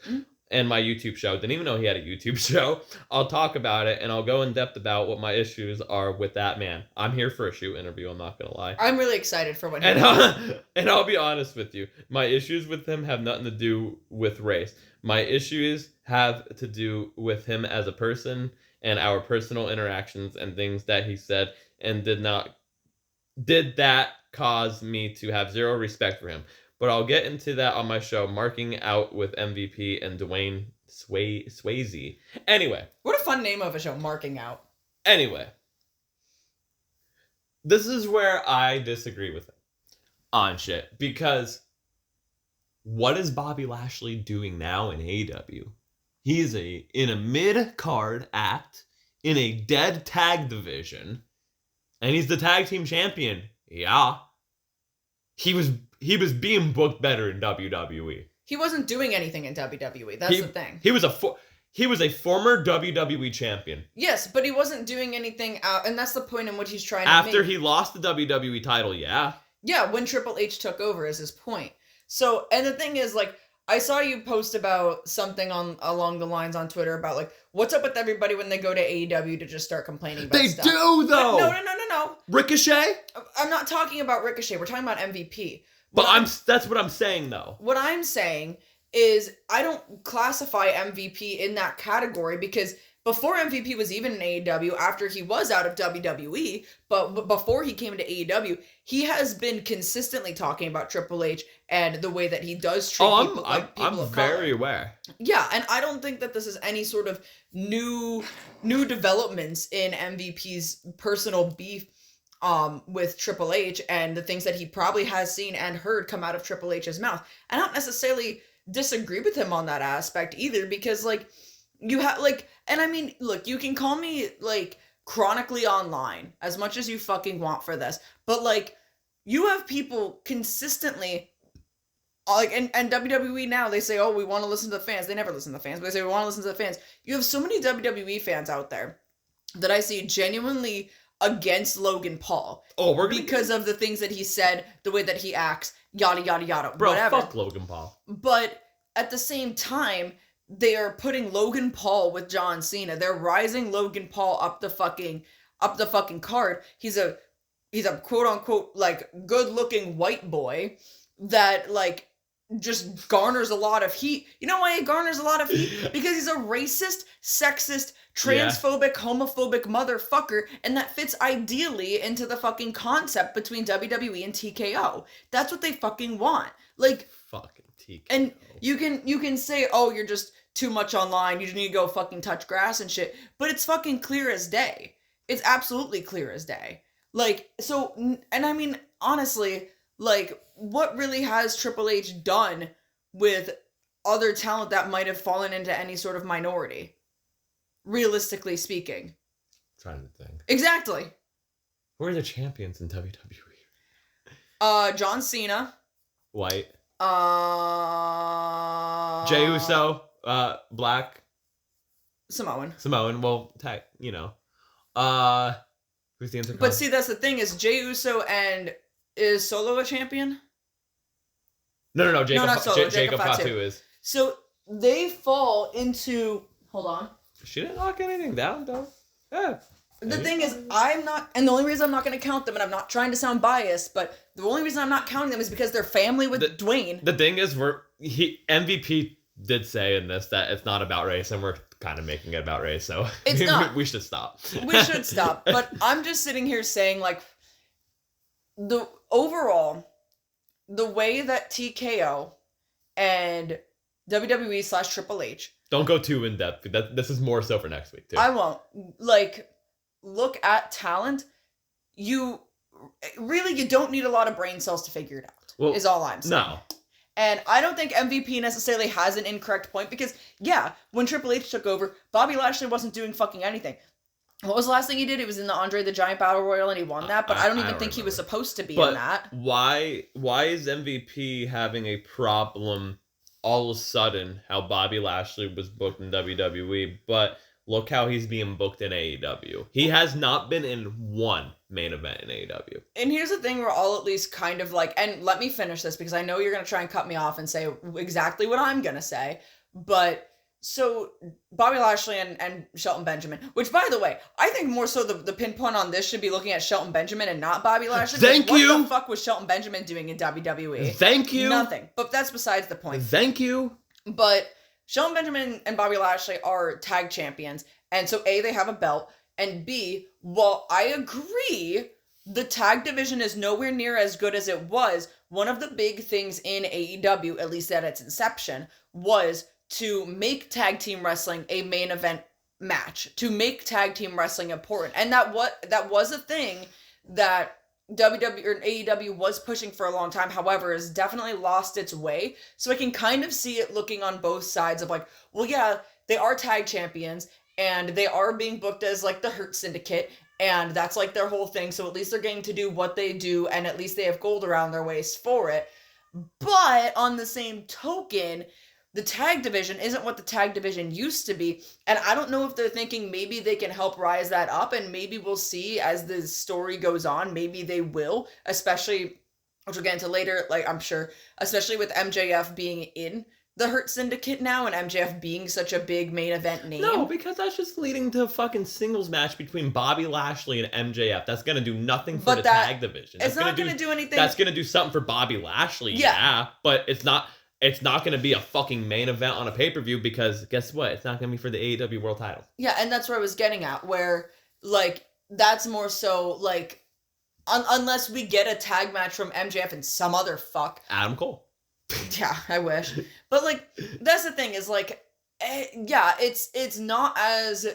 And my YouTube show, didn't even know he had a YouTube show. I'll talk about it and I'll go in depth about what my issues are with that man. I'm here for a shoot interview, I'm not going to lie. I'm really excited for what and I'll be honest with you. My issues with him have nothing to do with race. My issues have to do with him as a person and our personal interactions and things that he said and did that cause me to have zero respect for him. But I'll get into that on my show, Marking Out with MVP and Dwayne Swayze. Anyway. What a fun name of a show, Marking Out. Anyway. This is where I disagree with him on shit. Because what is Bobby Lashley doing now in AEW? He's in a mid-card act in a dead tag division. And he's the tag team champion. Yeah. he was being booked better in WWE. He wasn't doing anything in WWE. That's the thing. He was a former WWE champion. Yes, but he wasn't doing anything out, and that's the point in which he's trying to After make. he lost the WWE title, yeah. Yeah, when Triple H took over is his point. So, and the thing is, like, I saw you post about something along the lines on Twitter about, like, what's up with everybody when they go to AEW to just start complaining about stuff. They do, though! No. Ricochet? I'm not talking about Ricochet. We're talking about MVP. But that's what I'm saying, though. What I'm saying is I don't classify MVP in that category because before MVP was even in AEW, after he was out of WWE, but before he came into AEW, he has been consistently talking about Triple H and the way that he does treat people like people of color. I'm very aware. Yeah, and I don't think that this is any sort of new developments in MVP's personal beef with Triple H and the things that he probably has seen and heard come out of Triple H's mouth. I don't necessarily disagree with him on that aspect either because, like, you have, like, and I mean, look, you can call me, like, chronically online as much as you fucking want for this, but, like, you have people consistently, like, and WWE now, they say, oh, we want to listen to the fans. They never listen to the fans, but they say, we want to listen to the fans. You have so many WWE fans out there that I see genuinely against Logan Paul. Oh, because of the things that he said, the way that he acts, yada, yada, yada, Bro, whatever. fuck Logan Paul. But at the same time, they are putting Logan Paul with John Cena. They're rising Logan Paul up the fucking card. He's a quote unquote, like, good looking white boy that, like, just garners a lot of heat. You know why he garners a lot of heat? Because he's a racist, sexist, transphobic, homophobic motherfucker, and that fits ideally into the fucking concept between WWE and TKO. That's what they fucking want. Like, fucking TKO. And you can say, oh, you're just too much online, you just need to go fucking touch grass and shit, but it's fucking clear as day. It's absolutely clear as day. Like, so, and I mean, honestly, like, what really has Triple H done with other talent that might have fallen into any sort of minority? Realistically speaking. Trying to think. Exactly. Who are the champions in WWE? John Cena. White. Jey Uso. Black. Samoan. Well, you know. Who's the Intercontinental? But see, that's the thing is Jey Uso and is Solo a champion? No. Jacob Fatu is. So they fall into. Hold on. She didn't knock anything down, though. Yeah. The thing is, I'm not, and the only reason I'm not going to count them, and I'm not trying to sound biased, but the only reason I'm not counting them is because they're family with Dwayne. The thing is, MVP did say in this that it's not about race, and we're kind of making it about race, so it's not. We should stop. We should stop, but I'm just sitting here saying, like, the way that TKO and WWE / Triple H. Don't go too in depth. This is more so for next week too. I won't. Like, look at talent. You don't need a lot of brain cells to figure it out. Well, is all I'm saying. No. And I don't think MVP necessarily has an incorrect point because, yeah, when Triple H took over, Bobby Lashley wasn't doing fucking anything. What was the last thing he did? It was in the Andre the Giant Battle Royal and he won that, but I don't even think he was supposed to be in that. Why is MVP having a problem all of a sudden how Bobby Lashley was booked in WWE, but look how he's being booked in AEW. He has not been in one main event in AEW. And here's the thing we're all at least kind of like, and let me finish this because I know you're going to try and cut me off and say exactly what I'm going to say, but so Bobby Lashley and Shelton Benjamin, which by the way, I think more so the pinpoint on this should be looking at Shelton Benjamin and not Bobby Lashley. Thank you. What the fuck was Shelton Benjamin doing in WWE? Thank you. Nothing. But that's besides the point. Thank you. But Shelton Benjamin and Bobby Lashley are tag champions. And so A, they have a belt. And B, while I agree the tag division is nowhere near as good as it was, one of the big things in AEW, at least at its inception, was to make tag team wrestling a main event match, to make tag team wrestling important. And that was a thing that WWE or AEW was pushing for a long time, however, has definitely lost its way. So I can kind of see it looking on both sides of like, well, yeah, they are tag champions and they are being booked as like the Hurt Syndicate And that's like their whole thing. So at least they're getting to do what they do, and at least they have gold around their waist for it. But on the same token, the tag division isn't what the tag division used to be. And I don't know if they're thinking maybe they can help rise that up, and maybe we'll see as the story goes on. Maybe they will, especially, which we'll get into later, like I'm sure, especially with MJF being in the Hurt Syndicate now and MJF being such a big main event name. No, because that's just leading to a fucking singles match between Bobby Lashley and MJF. That's going to do nothing for the tag division. It's not going to do anything. That's going to do something for Bobby Lashley, yeah, but it's not going to be a fucking main event on a pay-per-view because guess what? It's not going to be for the AEW World title. Yeah, and that's where I was getting at, where, like, that's more so, like, unless we get a tag match from MJF and some other fuck. Adam Cole. Yeah, I wish. But, like, that's the thing is, like, yeah, it's not as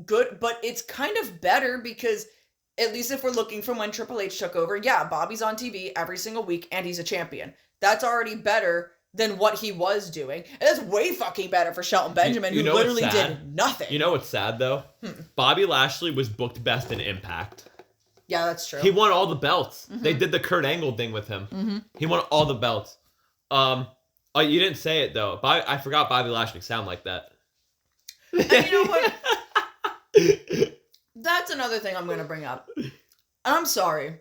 good, but it's kind of better because at least if we're looking from when Triple H took over, yeah, Bobby's on TV every single week and he's a champion. That's already better than what he was doing. And that's way fucking better for Shelton Benjamin, who literally did nothing. You know what's sad, though? Bobby Lashley was booked best in Impact. Yeah, that's true. He won all the belts. Mm-hmm. They did the Kurt Angle thing with him. Mm-hmm. He won all the belts. Oh, you didn't say it, though. I forgot Bobby Lashley sound like that. And you know what? That's another thing I'm going to bring up. And I'm sorry.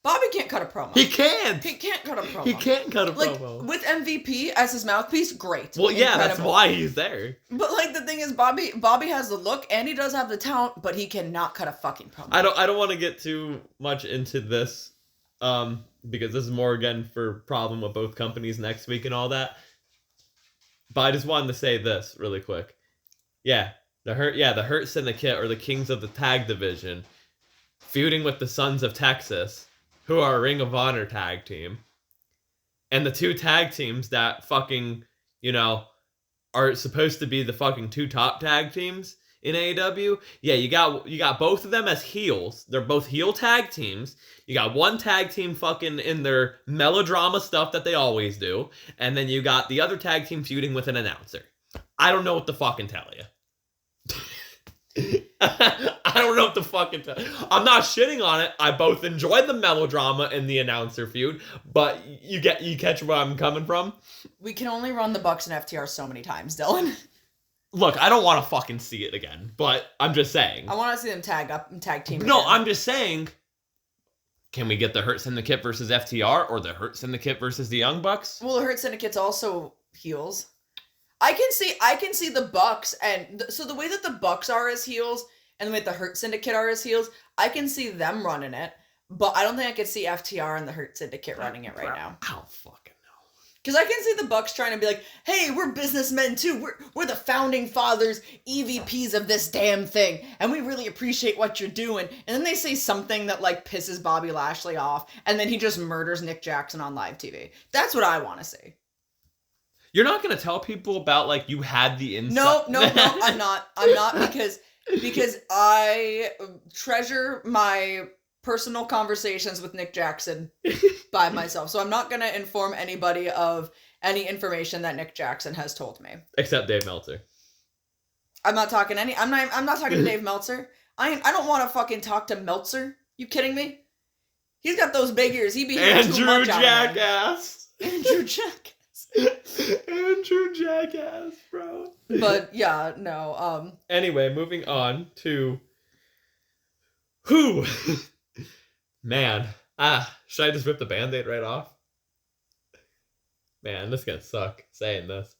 Bobby can't cut a promo. He can't. He can't cut a promo. He can't cut a promo. With MVP as his mouthpiece, great. Well, yeah, incredible. That's why he's there. But, like, the thing is, Bobby has the look, and he does have the talent, but he cannot cut a fucking promo. I don't want to get too much into this, because this is more, again, for problem with both companies next week and all that. But I just wanted to say this really quick. Yeah, the Hurt Syndicate, or the Kings of the Tag Division, feuding with the Sons of Texas, who are a Ring of Honor tag team. And the two tag teams that fucking, are supposed to be the fucking two top tag teams in AEW. Yeah, you got both of them as heels. They're both heel tag teams. You got one tag team fucking in their melodrama stuff that they always do. And then you got the other tag team feuding with an announcer. I don't know what to fucking tell you. I don't know what to fucking tell you. I'm not shitting on it. I both enjoyed the melodrama and the announcer feud, but you catch where I'm coming from? We can only run the Bucks and FTR so many times, Dylan. Look, I don't want to fucking see it again, but I'm just saying. I want to see them tag up and tag team. No, again. I'm just saying, can we get the Hurt Syndicate versus FTR, or the Hurt Syndicate versus the Young Bucks? Well, the Hurt Syndicate's also heels. I can see the Bucks, and so the way that the Bucks are as heels and the way the Hurt Syndicate are as heels, I can see them running it, but I don't think I could see FTR and the Hurt Syndicate running it right now. I don't fucking know. Because I can see the Bucks trying to be like, hey, we're businessmen too. We're the founding fathers, EVPs of this damn thing, and we really appreciate what you're doing. And then they say something that, like, pisses Bobby Lashley off, and then he just murders Nick Jackson on live TV. That's what I want to see. You're not going to tell people about, like, you had the insight? No, I'm not. I'm not because I treasure my personal conversations with Nick Jackson by myself. So I'm not going to inform anybody of any information that Nick Jackson has told me. Except Dave Meltzer. I'm not talking to Dave Meltzer. I don't want to fucking talk to Meltzer. You kidding me? He's got those big ears. He'd be here too much. Andrew Jackass. Andrew Jackass, bro. But yeah, no. Anyway, moving on to who? Man, should I just rip the Band-Aid right off? Man, this is gonna suck saying this.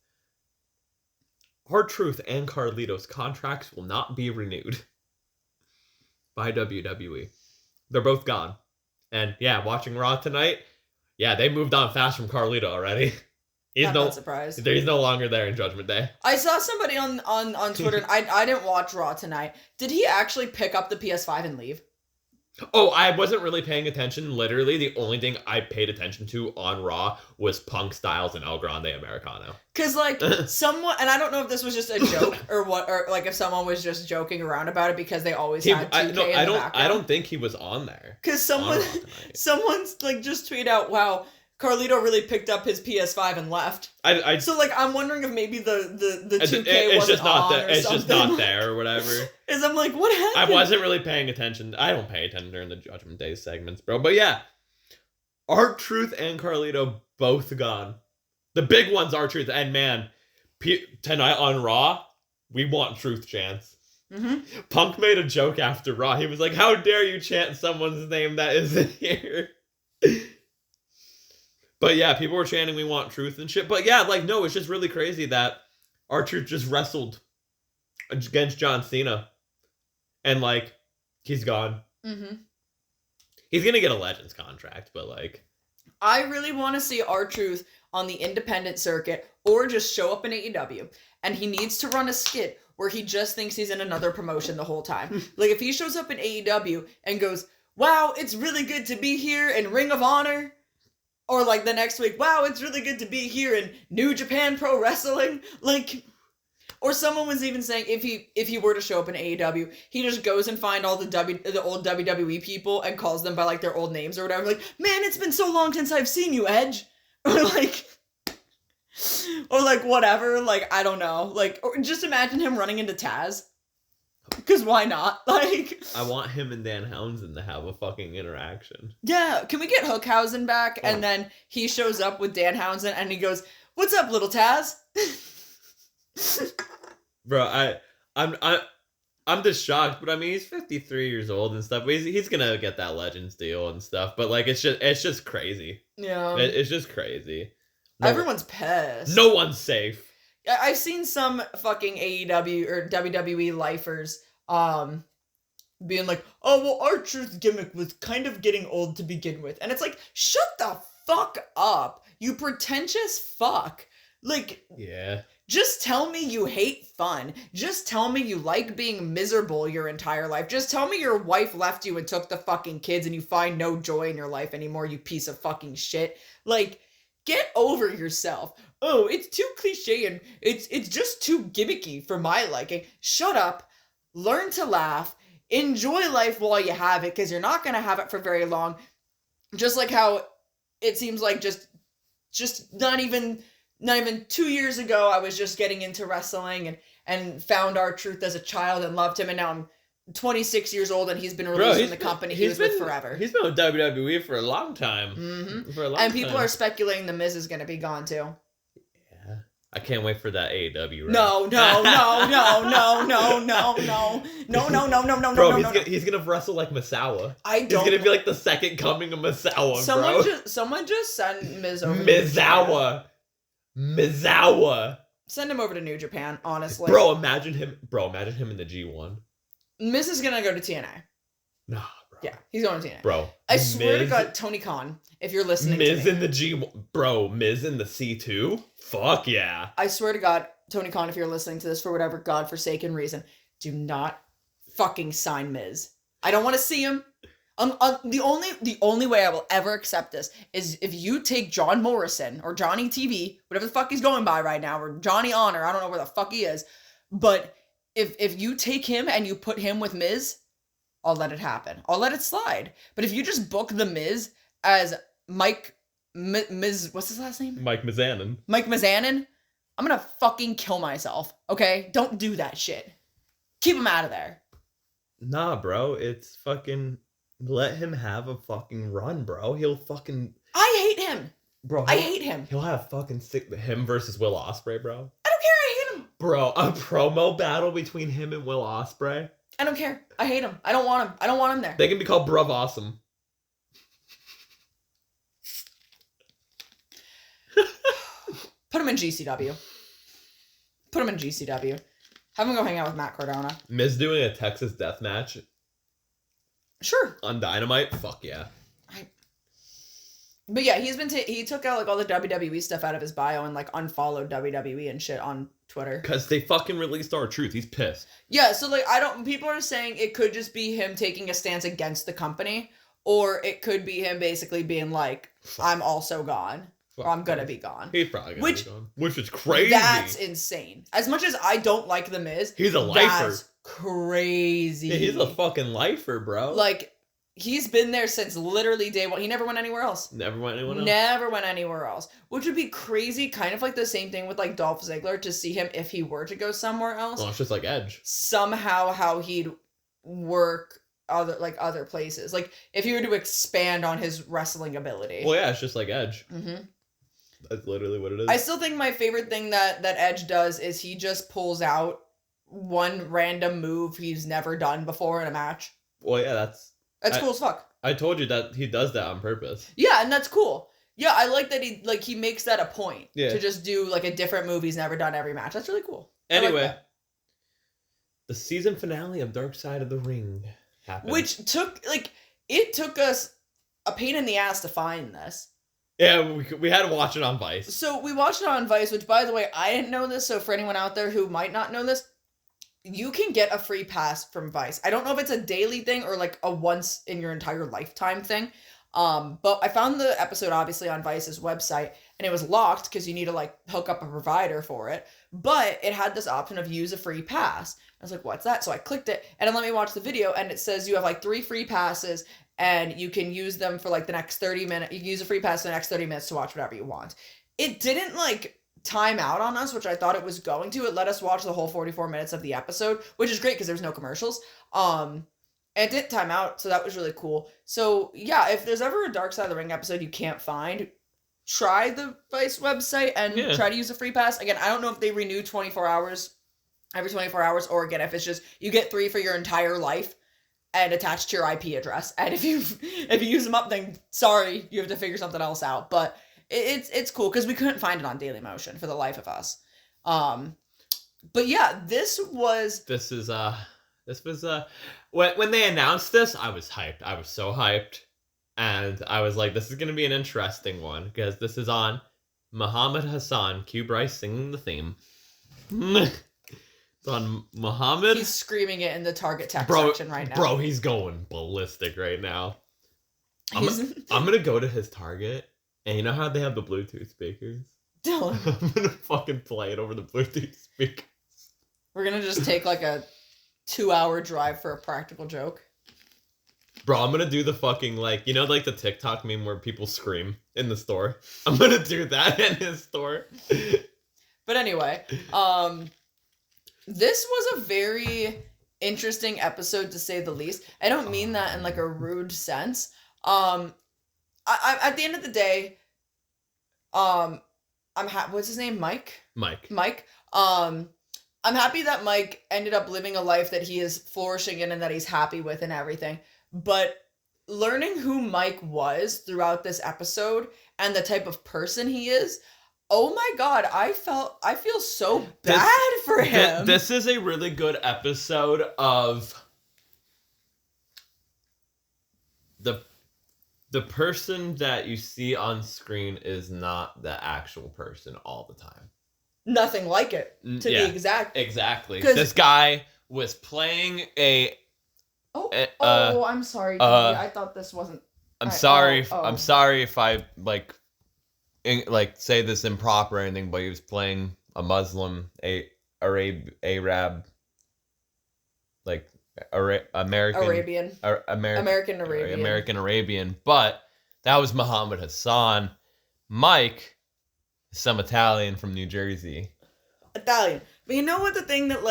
R-Truth and Carlito's contracts will not be renewed by WWE. They're both gone. And yeah, watching Raw tonight, yeah, they moved on fast from Carlito already. I'm not surprised. He's no longer there in Judgment Day. I saw somebody on Twitter, I didn't watch Raw tonight. Did he actually pick up the PS5 and leave? Oh, I wasn't really paying attention. Literally, the only thing I paid attention to on Raw was Punk, Styles, and El Grande Americano. Because, like, someone, and I don't know if this was just a joke or what, or, like, if someone was just joking around about it because they always had 2K in the background. I don't think he was on there. Because someone's, like, just tweeted out, wow, Carlito really picked up his PS5 and left. So like I'm wondering if maybe the 2K wasn't on or it's something. just not there or whatever. Is I'm like, what happened? I wasn't really paying attention. I don't pay attention during the Judgment Day segments, bro. But yeah, R-Truth and Carlito both gone. The big ones, R-Truth, and man, tonight on Raw, we want Truth chants. Mm-hmm. Punk made a joke after Raw. He was like, "How dare you chant someone's name that isn't here?" But yeah, people were chanting, "We want Truth" and shit. But yeah, like, no, it's just really crazy that R-Truth just wrestled against John Cena, and like, he's gone. Mm-hmm. He's gonna get a Legends contract, but like, I really want to see R-Truth on the independent circuit, or just show up in AEW, and he needs to run a skit where he just thinks he's in another promotion the whole time. Like, if he shows up in AEW and goes, "Wow, it's really good to be here in Ring of Honor," or like the next week, "Wow, it's really good to be here in New Japan Pro Wrestling," like, or someone was even saying if he were to show up in AEW, he just goes and find all the old WWE people and calls them by like their old names or whatever. Like, "Man, it's been so long since I've seen you, Edge," or like whatever. Like, I don't know. Like, or just imagine him running into Taz. Because why not? Like, I want him and Dan Townsend to have a fucking interaction. Yeah, can we get Hookhausen back? And then he shows up with Dan Townsend and he goes, "What's up, little Taz?" Bro, I'm just shocked, but I mean, he's 53 years old and stuff. But he's gonna get that Legends deal and stuff. But like, it's just crazy. Yeah, it's just crazy. Everyone's pissed. No one's safe. I've seen some fucking AEW or WWE lifers being like, "Oh, well, R-Truth's gimmick was kind of getting old to begin with." And it's like, shut the fuck up, you pretentious fuck. Like, yeah. Just tell me you hate fun. Just tell me you like being miserable your entire life. Just tell me your wife left you and took the fucking kids and you find no joy in your life anymore, you piece of fucking shit. Like, get over yourself. "Oh, it's too cliche and it's just too gimmicky for my liking." Shut up. Learn to laugh. Enjoy life while you have it, because you're not going to have it for very long. Just like how it seems like just not even 2 years ago, I was just getting into wrestling and found R-Truth as a child and loved him, and now I'm 26 years old and he's been released from the company he was with forever. He's been with WWE for a long time. Mm-hmm. For a long and time. people are speculating The Miz is going to be gone too. Yeah. I can't wait for that AEW. Right? No. Bro, he's gonna wrestle like Misawa. He's gonna be like the second coming of Misawa, Someone just send Miz over. Misawa. Send him over to New Japan, honestly. Bro, imagine him in the G1. Miz is gonna go to TNA. Nah, bro. Yeah, he's going to TNA. Bro, I swear to God, Tony Khan, if you're listening Miz to me. in the G1. Bro, Miz in the C2? Fuck yeah. I swear to God, Tony Khan, if you're listening to this for whatever godforsaken reason, do not fucking sign Miz. I don't want to see him. The only way I will ever accept this is if you take John Morrison or Johnny TV, whatever the fuck he's going by right now, or Johnny Honor, I don't know where the fuck he is, but if you take him and you put him with Miz, I'll let it happen. I'll let it slide. But if you just book the Miz as what's his last name? Mike Mizanin. Mike Mizanin, I'm gonna fucking kill myself. Okay, don't do that shit. Keep him out of there. Nah, bro, it's fucking. Let him have a fucking run, bro. He'll fucking. I hate him. Bro, I hate him. He'll have fucking him versus Will Ospreay, bro. I don't care. I hate him. Bro, a promo battle between him and Will Ospreay. I don't care. I hate him. I don't want him. I don't want him there. They can be called Bruv Awesome. Put him in GCW. Have him go hang out with Matt Cardona. Miz doing a Texas death match. Sure. On Dynamite? Fuck yeah. But yeah, he took out like all the WWE stuff out of his bio and like unfollowed WWE and shit on Twitter. Cause they fucking released R-Truth. He's pissed. Yeah, so like people are saying it could just be him taking a stance against the company, or it could be him basically being like, "I'm also gone." Or I'm gonna be gone. He's probably gonna be gone. Which is crazy. That's insane. As much as I don't like The Miz, he's a lifer. That's crazy. Yeah, he's a fucking lifer, bro. Like, he's been there since literally day one. He never went anywhere else. Never went anywhere else? Never went anywhere else. Which would be crazy, kind of like the same thing with like Dolph Ziggler, to see him if he were to go somewhere else. Well, it's just like Edge. Somehow how he'd work other places. Like if he were to expand on his wrestling ability. Well, yeah, it's just like Edge. Mm-hmm. That's literally what it is. I still think my favorite thing that Edge does is he just pulls out one random move he's never done before in a match. Well, yeah, that's cool as fuck. I told you that he does that on purpose. Yeah, and that's cool. Yeah, I like that he makes that a point to just do like a different move he's never done every match. That's really cool. Anyway, the season finale of Dark Side of the Ring happened. Which took us a pain in the ass to find this. Yeah, we had to watch it on Vice. So we watched it on Vice, which, by the way, I didn't know this, so for anyone out there who might not know this, you can get a free pass from Vice. I don't know if it's a daily thing or like a once in your entire lifetime thing. But I found the episode obviously on Vice's website, and it was locked because you need to like hook up a provider for it. But it had this option of use a free pass. I was like, what's that? So I clicked it, and it let me watch the video, and it says you have like 3 free passes, and you can use them for like the next 30 minutes. You can use a free pass for the next 30 minutes to watch whatever you want. It didn't like time out on us, which I thought it was going to. It let us watch the whole 44 minutes of the episode, which is great because there's no commercials. And it didn't time out, so that was really cool. So yeah, if there's ever a Dark Side of the Ring episode you can't find, try the Vice website and try to use a free pass. Again, I don't know if they renew every 24 hours, or again, if it's just you get 3 for your entire life and attached to your IP address. And if you use them up, then sorry, you have to figure something else out. But it's cool because we couldn't find it on Daily Motion for the life of us. But yeah, this was when they announced this, I was hyped. I was so hyped, and I was like, this is gonna be an interesting one because this is on Muhammad Hassan. Cue Bryce singing the theme. It's on Muhammad. He's screaming it in the Target text section right now. Bro, he's going ballistic right now. I'm gonna go to his Target, and you know how they have the Bluetooth speakers? Dylan. I'm gonna fucking play it over the Bluetooth speakers. We're gonna just take like a 2-hour drive for a practical joke. Bro, I'm gonna do the fucking like the TikTok meme where people scream in the store. I'm gonna do that in his store. But anyway, this was a very interesting episode to say the least. I don't mean that in like a rude sense. I at the end of the day, what's his name? Mike. I'm happy that Mike ended up living a life that he is flourishing in and that he's happy with and everything. But learning who Mike was throughout this episode and the type of person he is, oh my God, I feel so bad for him. This is a really good episode of the person that you see on screen is not the actual person all the time. Nothing like it, to be exact. Exactly. This guy was playing a... I'm sorry, I thought this wasn't... I'm sorry if I, say this improper or anything, but he was playing a Muslim, Arab, American Arabian, but that was Muhammad Hassan. Mike... some Italian from New Jersey. Italian. But you know what the thing that,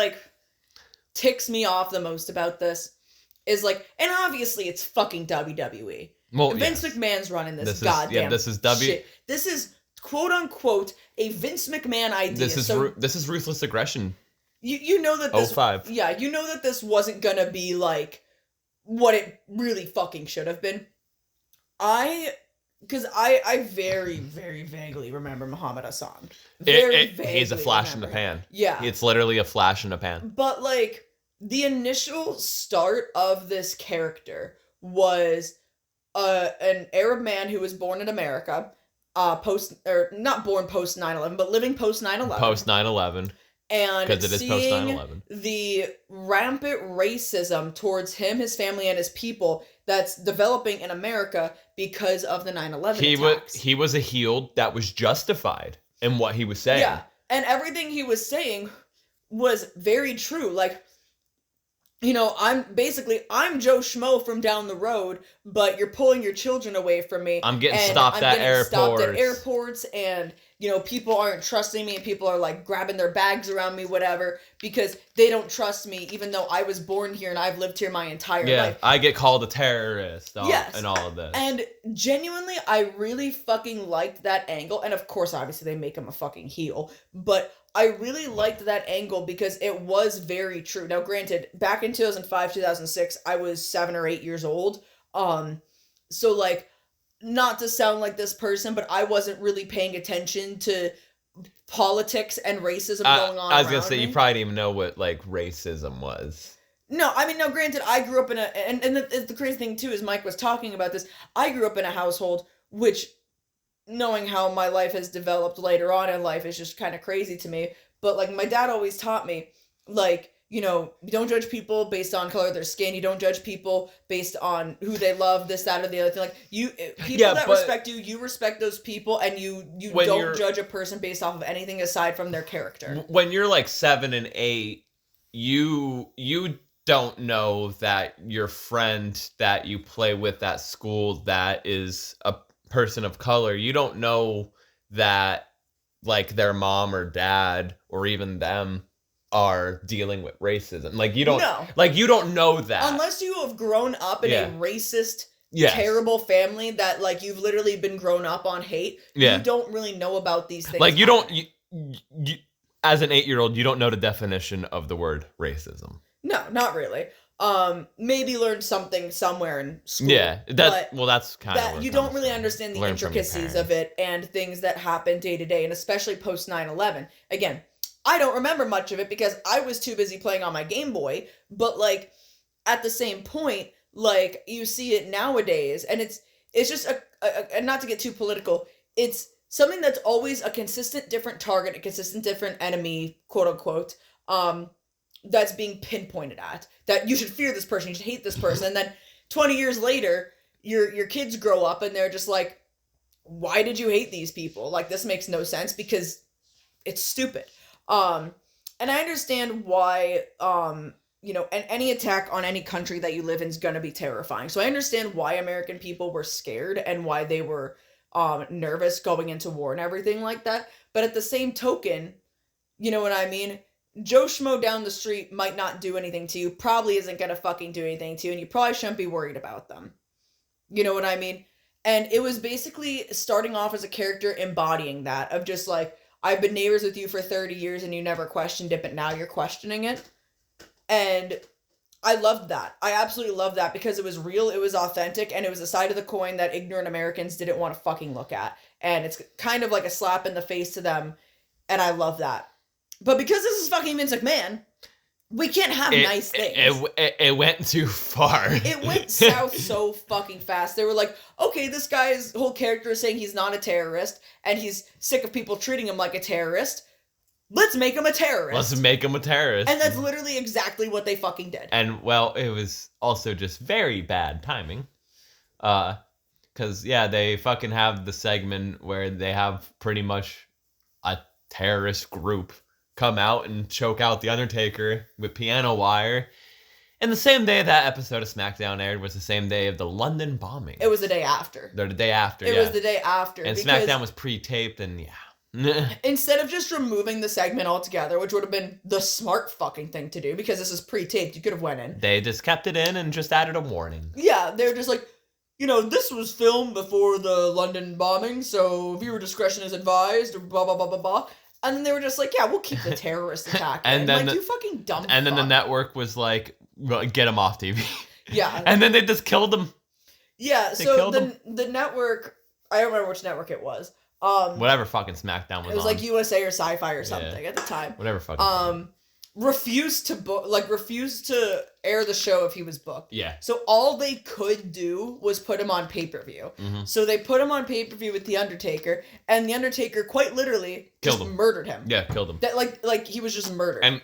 ticks me off the most about this is, and obviously it's fucking WWE. Well, Vince McMahon's running this goddamn shit. This is, quote-unquote, a Vince McMahon idea. This is ruthless aggression. You know that this... 05. Yeah, you know that this wasn't gonna be, what it really fucking should have been. Because I very, very vaguely remember Muhammad Hassan. He's a flash in the pan. Yeah. It's literally a flash in the pan. But, the initial start of this character was an Arab man who was born in America, not born post 9/11, but living post 9/11. Post 9/11. And because it is post 9/11. The rampant racism towards him, his family, and his people that's developing in America because of the 9/11 attacks. He was a heel that was justified in what he was saying. Yeah, and everything he was saying was very true. I'm Joe Schmo from down the road, but you're pulling your children away from me. I'm getting and stopped I'm at getting airports. stopped at airports, and people aren't trusting me, and people are like grabbing their bags around me, whatever, because they don't trust me, even though I was born here and I've lived here my entire life. I get called a terrorist. Yes. And all of this. And genuinely, I really fucking liked that angle, and of course, obviously, they make him a fucking heel, but I really liked that angle because it was very true. Now, granted, back in 2005, 2006, I was 7 or 8 years old. So, like, not to sound like this person, but I wasn't really paying attention to politics and racism going on. I was going to say, me. you probably didn't even know what, like, racism was. No, I mean, no, granted, I grew up in and the crazy thing, too, is Mike was talking about this. I grew up in a household which, knowing how my life has developed later on in life is just kind of crazy to me. But, like, my dad always taught me, like, you don't judge people based on color of their skin. You don't judge people based on who they love, this, that, or the other thing. Like, people that respect you, you respect those people, and you don't judge a person based off of anything aside from their character. When you're, like, 7 and 8, you don't know that your friend that you play with at school that is a person of color, you don't know that, like, their mom or dad or even them are dealing with racism. Like, you don't you don't know that unless you have grown up in a racist terrible family that, like, you've literally been grown up on hate. You don't really know about these things. Like, you don't as an 8-year-old, you don't know the definition of the word racism. No, not really. Maybe learn something somewhere in school. Yeah, that's kind of that you don't really understand the intricacies of it and things that happen day to day, and especially post 9/11. Again, I don't remember much of it because I was too busy playing on my Game Boy. But, like, at the same point, like, you see it nowadays, and it's just and not to get too political, it's something that's always a consistent different target, a consistent different enemy, quote unquote. That's being pinpointed at, that you should fear this person, you should hate this person, and then 20 years later, your kids grow up and they're just like, why did you hate these people? Like, this makes no sense because it's stupid. And I understand why, and any attack on any country that you live in is gonna be terrifying. So I understand why American people were scared and why they were nervous going into war and everything like that. But at the same token, you know what I mean? Joe Schmo down the street might not do anything to you, probably isn't gonna fucking do anything to you, and you probably shouldn't be worried about them. You know what I mean? And it was basically starting off as a character embodying that, of just like, I've been neighbors with you for 30 years and you never questioned it, but now you're questioning it. And I loved that. I absolutely loved that because it was real, it was authentic, and it was a side of the coin that ignorant Americans didn't want to fucking look at. And it's kind of like a slap in the face to them, and I love that. But because this is fucking Vince McMahon, we can't have nice things. It went too far. It went south so fucking fast. They were like, okay, this guy's whole character is saying he's not a terrorist, and he's sick of people treating him like a terrorist. Let's make him a terrorist. Let's make him a terrorist. And that's literally exactly what they fucking did. And, well, it was also just very bad timing. Because, they fucking have the segment where they have pretty much a terrorist group come out and choke out The Undertaker with piano wire. And the same day that episode of SmackDown aired was the same day of the London bombing. It was the day after. The day after, It was the day after. And SmackDown was pre-taped, and instead of just removing the segment altogether, which would have been the smart fucking thing to do, because this is pre-taped, you could have went in. They just kept it in and just added a warning. Yeah, they were just like, this was filmed before the London bombing, so viewer discretion is advised, or blah, blah, blah, blah, blah. And then they were just like, yeah, we'll keep the terrorist attack. And then you fucking dumb And then fuck. the network was like, get him off TV. Yeah. And then they just killed him. Yeah, so the network, I don't remember which network it was. Whatever fucking SmackDown was on. It was like USA or Sci-Fi or something at the time. Whatever fucking refused to air the show if he was booked. Yeah. So all they could do was put him on pay-per-view. Mm-hmm. So they put him on pay-per-view with The Undertaker, and The Undertaker quite literally murdered him. Yeah, killed him. That like he was just murdered. And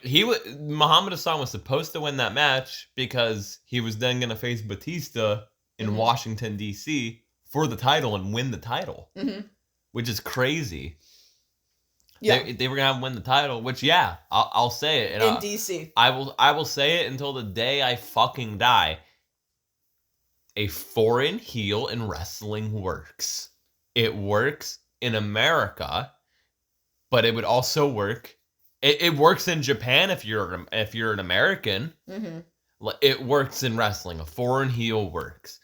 Muhammad Hassan was supposed to win that match because he was then going to face Batista in Washington, D.C. for the title and win the title. Mm-hmm. Which is crazy. Yeah. They were gonna win the title, which I'll say it. And In DC. I will say it until the day I fucking die. A foreign heel in wrestling works. It works in America, but it would also work. It works in Japan if you're an American. Mm-hmm. It works in wrestling. A foreign heel works,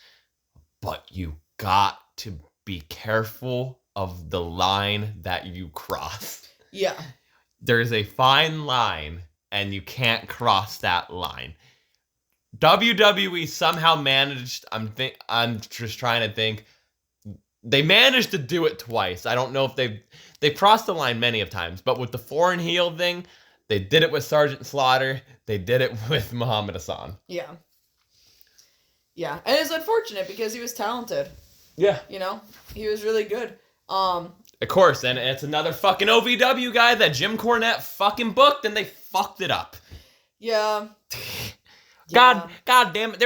but you got to be careful of the line that you cross. Yeah. There's a fine line, and you can't cross that line. WWE somehow managed. I'm just trying to think. They managed to do it twice. I don't know if they crossed the line many of times, but with the foreign heel thing, they did it with Sergeant Slaughter. They did it with Muhammad Hassan. Yeah. Yeah, and it's unfortunate because he was talented. Yeah. You know, he was really good. Of course, and it's another fucking OVW guy that Jim Cornette fucking booked, and they fucked it up. Yeah. God damn it!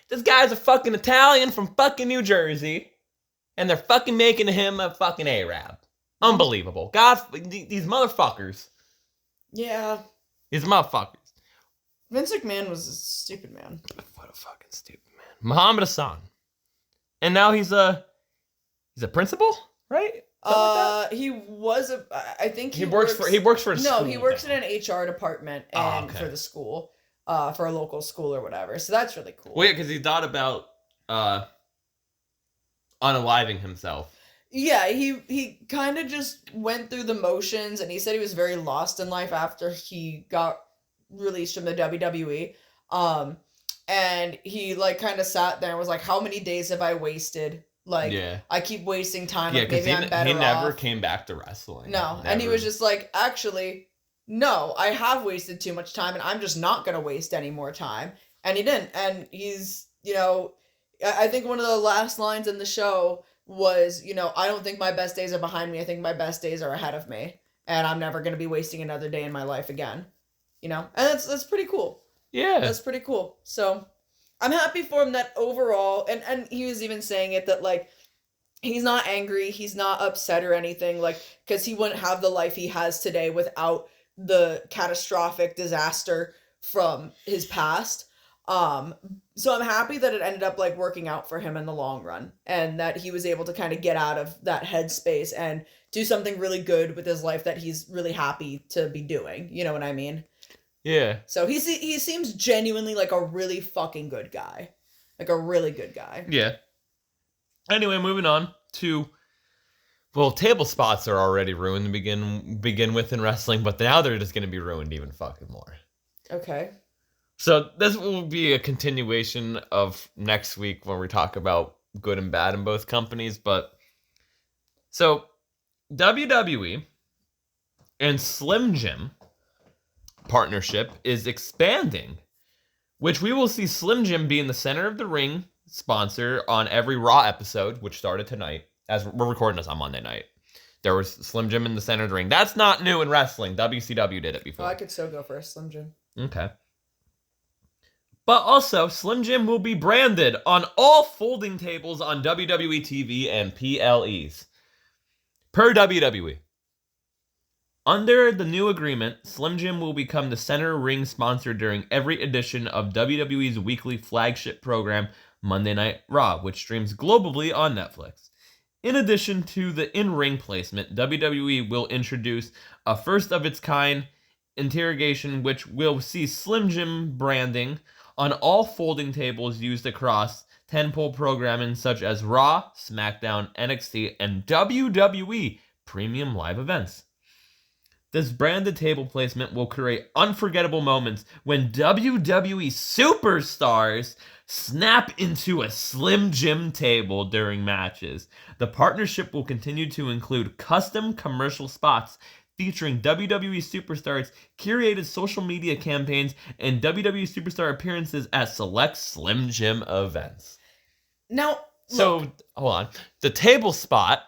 This guy's a fucking Italian from fucking New Jersey, and they're fucking making him a fucking Arab. Unbelievable. God, these motherfuckers. Yeah. These motherfuckers. Vince McMahon was a stupid man. What a fucking stupid man. Muhammad Hassan. And now he's a principal, right? He was I think he works for a school. No, he works in an HR department and for the school, for a local school or whatever. So that's really cool. Well, yeah, because he thought about unaliving himself. Yeah, he kind of just went through the motions, and he said he was very lost in life after he got released from the WWE. And he like kind of sat there and was like, "How many days have I wasted? Like, I keep wasting time. Like, maybe I'm better off." He never came back to wrestling. No, never. And he was just like, "Actually, no, I have wasted too much time, and I'm just not gonna waste any more time." And he didn't. And he's, you know, I think one of the last lines in the show was, you know, "I don't think my best days are behind me. I think my best days are ahead of me, and I'm never gonna be wasting another day in my life again." You know, and that's pretty cool. Yeah, that's pretty cool. So I'm happy for him that overall, and he was even saying it that like he's not angry, he's not upset or anything, like, because he wouldn't have the life he has today without the catastrophic disaster from his past. So I'm happy that it ended up like working out for him in the long run, and that he was able to kind of get out of that headspace and do something really good with his life that he's really happy to be doing. You know what I mean? Yeah. So he seems genuinely like a really fucking good guy. Like a really good guy. Yeah. Anyway, moving on to, well, table spots are already ruined to begin with in wrestling, but now they're just going to be ruined even fucking more. Okay. So this will be a continuation of next week when we talk about good and bad in both companies, but so WWE and Slim Jim partnership is expanding, which we will see Slim Jim be in the center of the ring sponsor on every Raw episode, which started tonight. As we're recording this on Monday night, there was Slim Jim in the center of the ring. That's not new in wrestling. WCW did it before. Oh, I could still go for a Slim Jim. Okay. But also, Slim Jim will be branded on all folding tables on WWE TV and PLEs. Per WWE. Under the new agreement, Slim Jim will become the center ring sponsor during every edition of WWE's weekly flagship program, Monday Night Raw, which streams globally on Netflix. In addition to the in-ring placement, WWE will introduce a first-of-its-kind interrogation which will see Slim Jim branding on all folding tables used across tentpole programming such as Raw, SmackDown, NXT, and WWE premium live events. This branded table placement will create unforgettable moments when WWE superstars snap into a Slim Jim table during matches. The partnership will continue to include custom commercial spots featuring WWE superstars, curated social media campaigns, and WWE superstar appearances at select Slim Jim events. Now, so, hold on. The table spot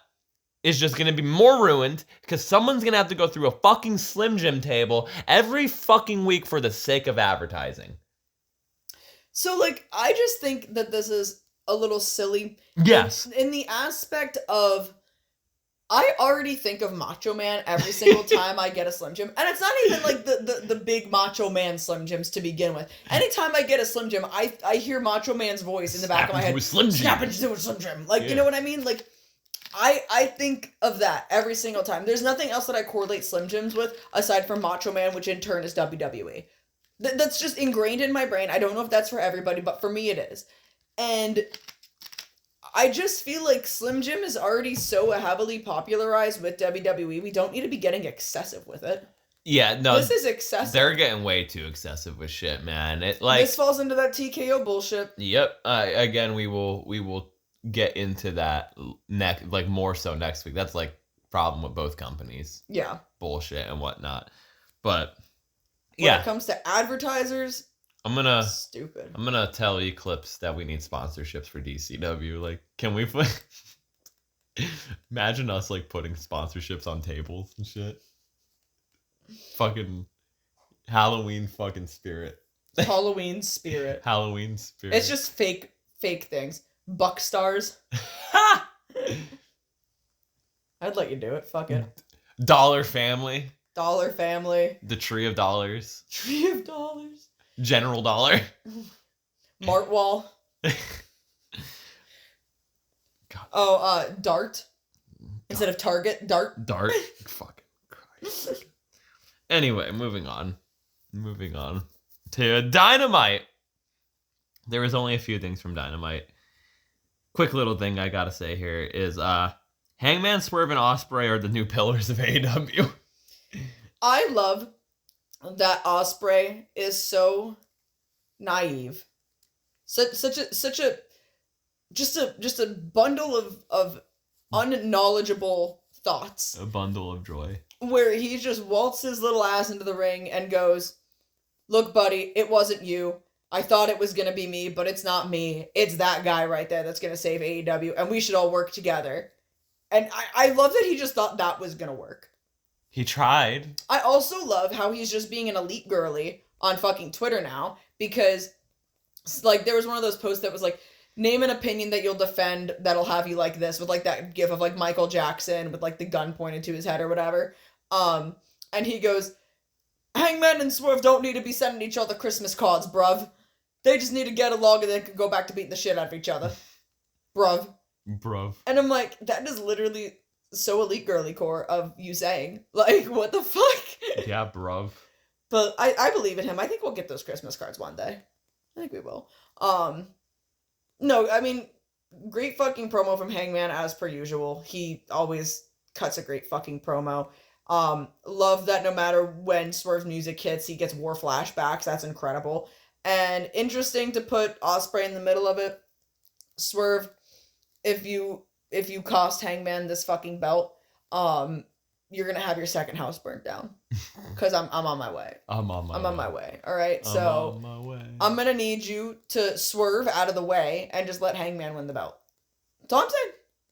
is just going to be more ruined because someone's going to have to go through a fucking Slim Jim table every fucking week for the sake of advertising. So, like, I just think that this is a little silly. Yes. In the aspect of I already think of Macho Man every single time I get a Slim Jim. And it's not even like the big Macho Man Slim Jims to begin with. Anytime I get a Slim Jim, I hear Macho Man's voice in the back of my head. Snap into a Slim Jim. Like, you know what I mean? Like, I think of that every single time. There's nothing else that I correlate Slim Jims with aside from Macho Man, which in turn is WWE. That's just ingrained in my brain. I don't know if that's for everybody, but for me it is. And I just feel like Slim Jim is already so heavily popularized with WWE. We don't need to be getting excessive with it. Yeah, no. This is excessive. They're getting way too excessive with shit, man. It like this falls into that TKO bullshit. Yep. Again, we will get into that next, like more so next week. That's like problem with both companies. Yeah. Bullshit and whatnot. But when it comes to advertisers, stupid. I'm gonna tell Eclipse that we need sponsorships for DCW. Like, can we put imagine us like putting sponsorships on tables and shit? Fucking Halloween fucking spirit. Halloween spirit. Halloween spirit. It's just fake things. Buck stars. I'd let you do it. Fuck it. Dollar Family. Dollar Family. The Tree of Dollars. Tree of Dollars. General Dollar. Mart Wall. Dart. Instead of Target, Dart. Dart. Fucking Christ. Anyway, moving on to Dynamite. There was only a few things from Dynamite. Quick little thing I gotta say here is Hangman, Swerve, and Ospreay are the new pillars of AEW. I love that Ospreay is so naive. Such a bundle of unknowledgeable thoughts. A bundle of joy. Where he just waltzes his little ass into the ring and goes, "Look, buddy, it wasn't you. I thought it was going to be me, but it's not me. It's that guy right there that's going to save AEW, and we should all work together." And I love that he just thought that was going to work. He tried. I also love how he's just being an elite girly on fucking Twitter now, because like there was one of those posts that was like, name an opinion that you'll defend that'll have you like this, with like that gif of like Michael Jackson with like the gun pointed to his head or whatever. And he goes, "Hangman and Swerve don't need to be sending each other Christmas cards, bruv. They just need to get along and then can go back to beating the shit out of each other. Bruv." And I'm like, that is literally so elite girly core of you saying. Like, what the fuck? Yeah, bruv. But I believe in him. I think we'll get those Christmas cards one day. I think we will. No, I mean, great fucking promo from Hangman as per usual. He always cuts a great fucking promo. Love that no matter when Swerve's music hits, he gets war flashbacks. That's incredible. And interesting to put Ospreay in the middle of it. Swerve, if you cost Hangman this fucking belt, you're gonna have your second house burnt down. Because I'm on my way. I'm on my way. All right, so I'm on my way. I'm gonna need you to swerve out of the way and just let Hangman win the belt. That's all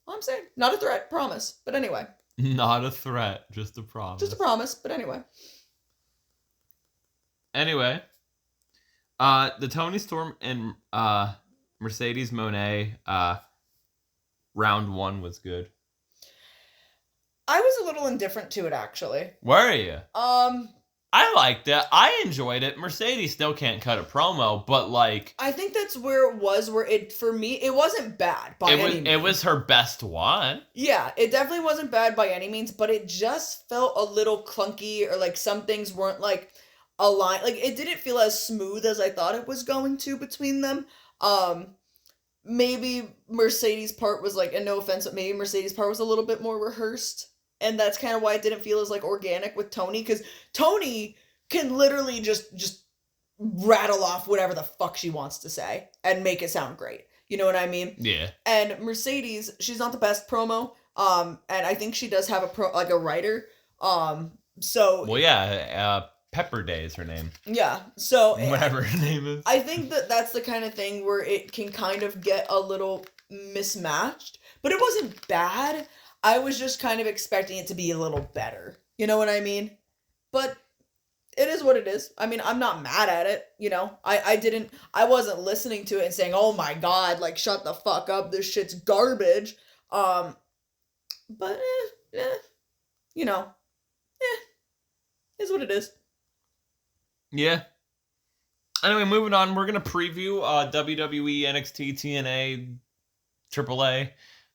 I'm saying. Not a threat, promise. But anyway. Not a threat, just a promise. Just a promise, but anyway. Anyway, the Toni Storm and Mercedes Moné round 1 was good. I was a little indifferent to it, actually. Were you? I liked it. I enjoyed it. Mercedes still can't cut a promo, but like... I think that's where it was, where it, for me, it wasn't bad by any means. It was her best one. Yeah, it definitely wasn't bad by any means, but it just felt a little clunky, or like some things weren't like aligned. Like, it didn't feel as smooth as I thought it was going to between them. Maybe Mercedes' part was like, and no offense, but maybe Mercedes' part was a little bit more rehearsed. And that's kind of why it didn't feel as like organic with Toni, because Toni can literally just rattle off whatever the fuck she wants to say and make it sound great. You know what I mean? Yeah. And Mercedes, she's not the best promo. And I think she does have a writer. So. Well, yeah. Pepper Day is her name. Yeah. So. Whatever her name is. I think that's the kind of thing where it can kind of get a little mismatched, but it wasn't bad. I was just kind of expecting it to be a little better. You know what I mean? But it is what it is. I mean, I'm not mad at it, you know? I wasn't listening to it and saying, "Oh my god, like, shut the fuck up, this shit's garbage." But you know, is what it is. Yeah. Anyway, moving on, we're going to preview WWE, NXT, TNA, AAA,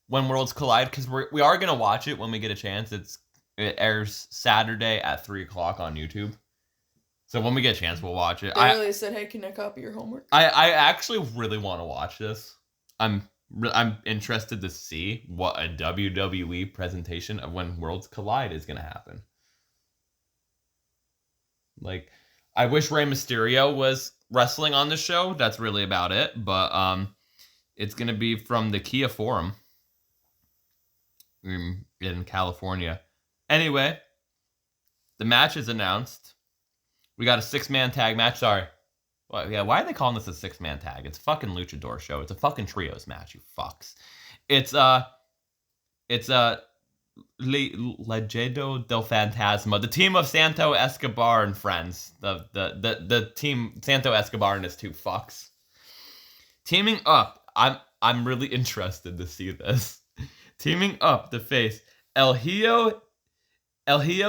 When Worlds Collide, because we are going to watch it when we get a chance. It airs Saturday at 3 o'clock on YouTube. So when we get a chance, we'll watch it. They really said, hey, can I copy your homework? I actually really want to watch this. I'm interested to see what a WWE presentation of When Worlds Collide is going to happen. Like, I wish Rey Mysterio was wrestling on the show. That's really about it. But it's going to be from the Kia Forum in California. Anyway, the match is announced. We got a 6-man tag match. Sorry. Well, yeah, why are they calling this a 6-man tag? It's a fucking luchador show. It's a fucking trios match, you fucks. It's Legado del Fantasma, the team of Santo Escobar and friends. The team Santo Escobar and his 2 fucks. Teaming up. I'm really interested to see this. Teaming up to face El Hijo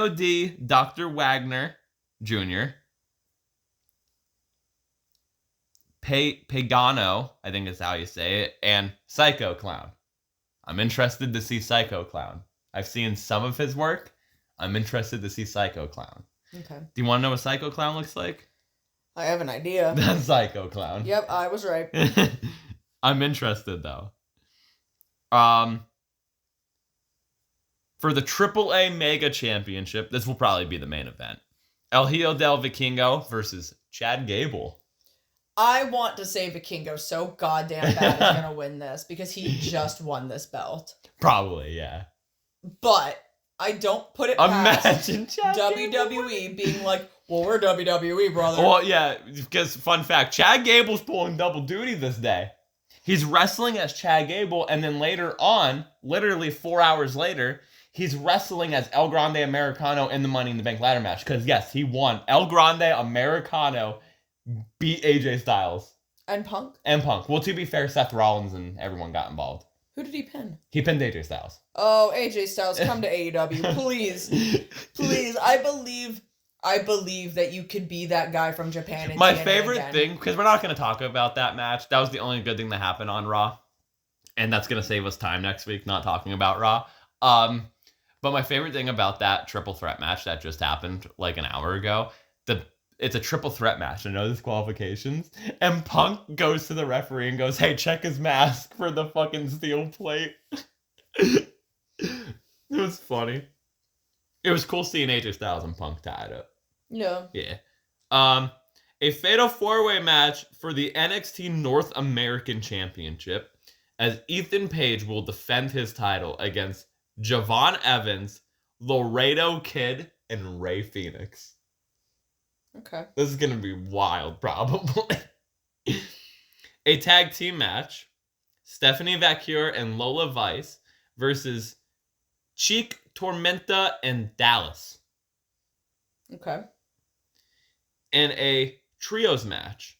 D. Dr. Wagner Jr., Pagano, I think is how you say it, and Psycho Clown. I'm interested to see Psycho Clown. I've seen some of his work. I'm interested to see Psycho Clown. Okay. Do you want to know what Psycho Clown looks like? I have an idea. That's Psycho Clown. Yep, I was right. I'm interested, though. For the AAA Mega Championship, this will probably be the main event. El Hijo del Vikingo versus Chad Gable. I want to say Vikingo so goddamn bad is going to win this because he just won this belt. Probably, yeah. But I don't put it past Imagine Chad WWE being like, well, we're WWE, brother. Well, yeah, because fun fact, Chad Gable's pulling double duty this day. He's wrestling as Chad Gable, and then later on, literally 4 hours later, he's wrestling as El Grande Americano in the Money in the Bank ladder match. Because, yes, he won. El Grande Americano beat AJ Styles. And Punk? And Punk. Well, to be fair, Seth Rollins and everyone got involved. Who did he pin? He pinned AJ Styles. Oh, AJ Styles, come to AEW, please. Please, I believe that you could be that guy from Japan. My favorite thing, because we're not going to talk about that match. That was the only good thing that happened on Raw. And that's going to save us time next week, not talking about Raw. But my favorite thing about that triple threat match that just happened like an hour ago, it's a triple threat match, no disqualifications. And Punk goes to the referee and goes, hey, check his mask for the fucking steel plate. It was funny. It was cool seeing AJ Styles and Punk tied up. Yeah. Yeah. A fatal 4-way match for the NXT North American Championship, as Ethan Page will defend his title against Javon Evans, Laredo Kid, and Rey Fenix. Okay. This is going to be wild, probably. A tag team match, Stephanie Vacure and Lola Vice versus Cheek, Tormenta, and Dallas. Okay. And a trios match,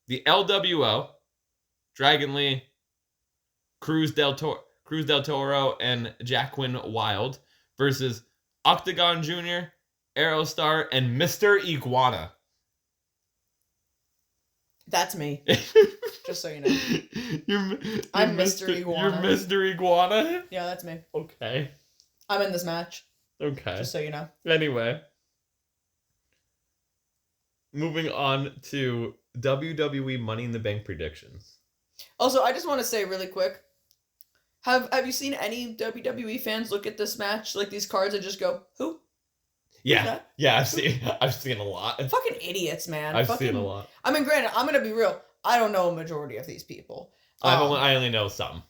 the LWO, Dragon Lee, Cruz del Toro, and Jacqueline Wild versus Octagon Jr., Aerostar, and Mr. Iguana. That's me. Just so you know. I'm Mr. Iguana. You're Mr. Iguana? Yeah, that's me. Okay. I'm in this match. Okay. Just so you know. Anyway. Moving on to WWE Money in the Bank predictions. Also, I just want to say really quick. Have you seen any WWE fans look at this match, like these cards, and just go, who? Yeah, I've seen a lot. Fucking idiots, man. I've seen a lot. I mean, granted, I'm gonna be real. I don't know a majority of these people. I only know some.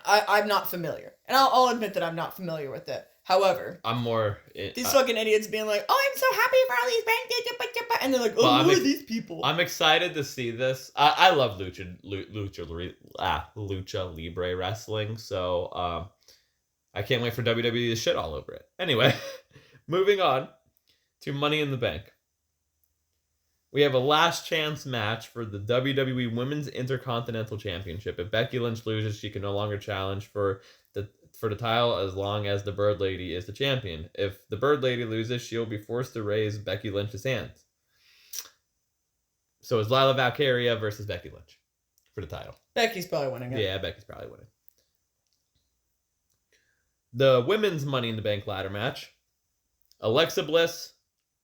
I'm not familiar, and I'll admit that I'm not familiar with it. However, I'm more these fucking idiots being like, "Oh, I'm so happy for all these bank," and they're like, "Oh, who are these people?" I'm excited to see this. I love lucha libre wrestling, so I can't wait for WWE to shit all over it. Anyway, moving on to Money in the Bank. We have a last chance match for the WWE Women's Intercontinental Championship. If Becky Lynch loses, she can no longer challenge for the for the title as long as the Bird Lady is the champion. If the Bird Lady loses, she'll be forced to raise Becky Lynch's hands. So it's Lila Valkyria versus Becky Lynch for the title. Becky's probably winning it. Yeah, Becky's probably winning. The women's Money in the Bank ladder match. Alexa Bliss,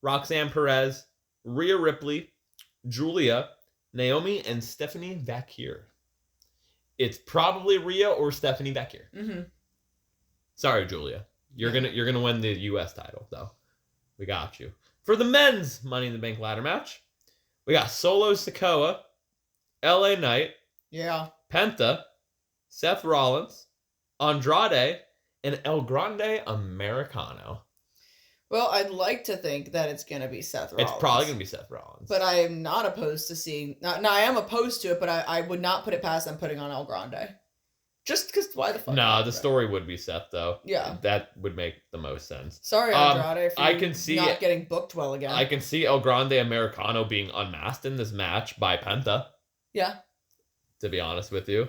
Roxanne Perez, Rhea Ripley, Julia, Naomi, and Stephanie Vaquer. It's probably Rhea or Stephanie Vaquer. Mm-hmm. Sorry, Julia. You're gonna win the U.S. title, though. We got you. For the men's Money in the Bank ladder match, we got Solo Sikoa, LA Knight, Yeah. Penta, Seth Rollins, Andrade, and El Grande Americano. Well, I'd like to think that it's going to be Seth Rollins. It's probably going to be Seth Rollins. But I am not opposed to seeing... No, I am opposed to it, but I would not put it past them putting on El Grande. Just because why the fuck? Nah, the story would be Seth, though. Yeah. That would make the most sense. Sorry, Andrade, for I can see not getting booked well again. I can see El Grande Americano being unmasked in this match by Penta. Yeah. To be honest with you.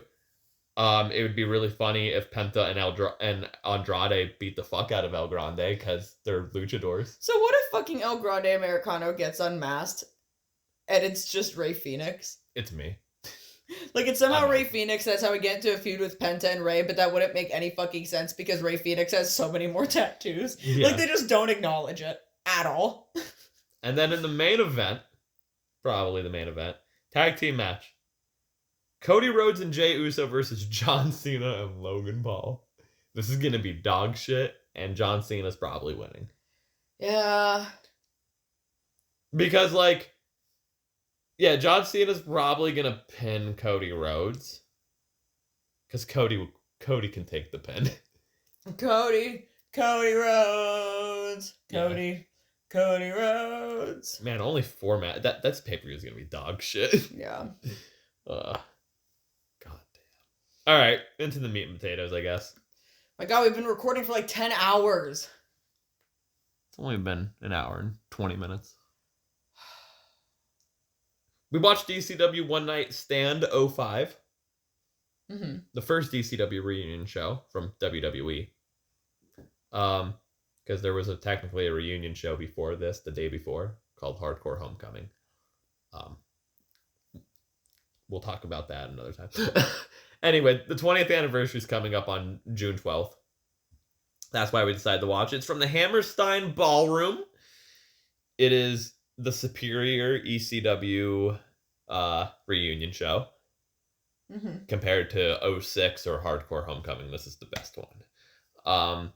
It would be really funny if Penta and Andrade beat the fuck out of El Grande because they're luchadors. So what if fucking El Grande Americano gets unmasked and it's just Rey Fenix? It's me. Like, it's somehow Rey Fenix, that's how we get into a feud with Penta and Rey, but that wouldn't make any fucking sense because Rey Fenix has so many more tattoos. Yeah. Like, they just don't acknowledge it at all. And then in the main event, probably the main event, tag team match. Cody Rhodes and Jey Uso versus John Cena and Logan Paul. This is going to be dog shit, and John Cena's probably winning. Yeah. Because, like, yeah, John Cena's probably going to pin Cody Rhodes. Because Cody can take the pin. Cody Rhodes. Cody Rhodes. Man, only 4 matches. That's pay-per-view is going to be dog shit. Yeah. God damn. All right, into the meat and potatoes, I guess. My God, we've been recording for like 10 hours. It's only been an hour and 20 minutes. We watched DCW One Night Stand 05. Mm-hmm. The first DCW reunion show from WWE. Because there was technically a reunion show before this, the day before, called Hardcore Homecoming. We'll talk about that another time. Anyway, the 20th anniversary is coming up on June 12th. That's why we decided to watch it. It's from the Hammerstein Ballroom. It is the superior ECW reunion show. Mm-hmm. Compared to 06 or Hardcore Homecoming, this is the best one.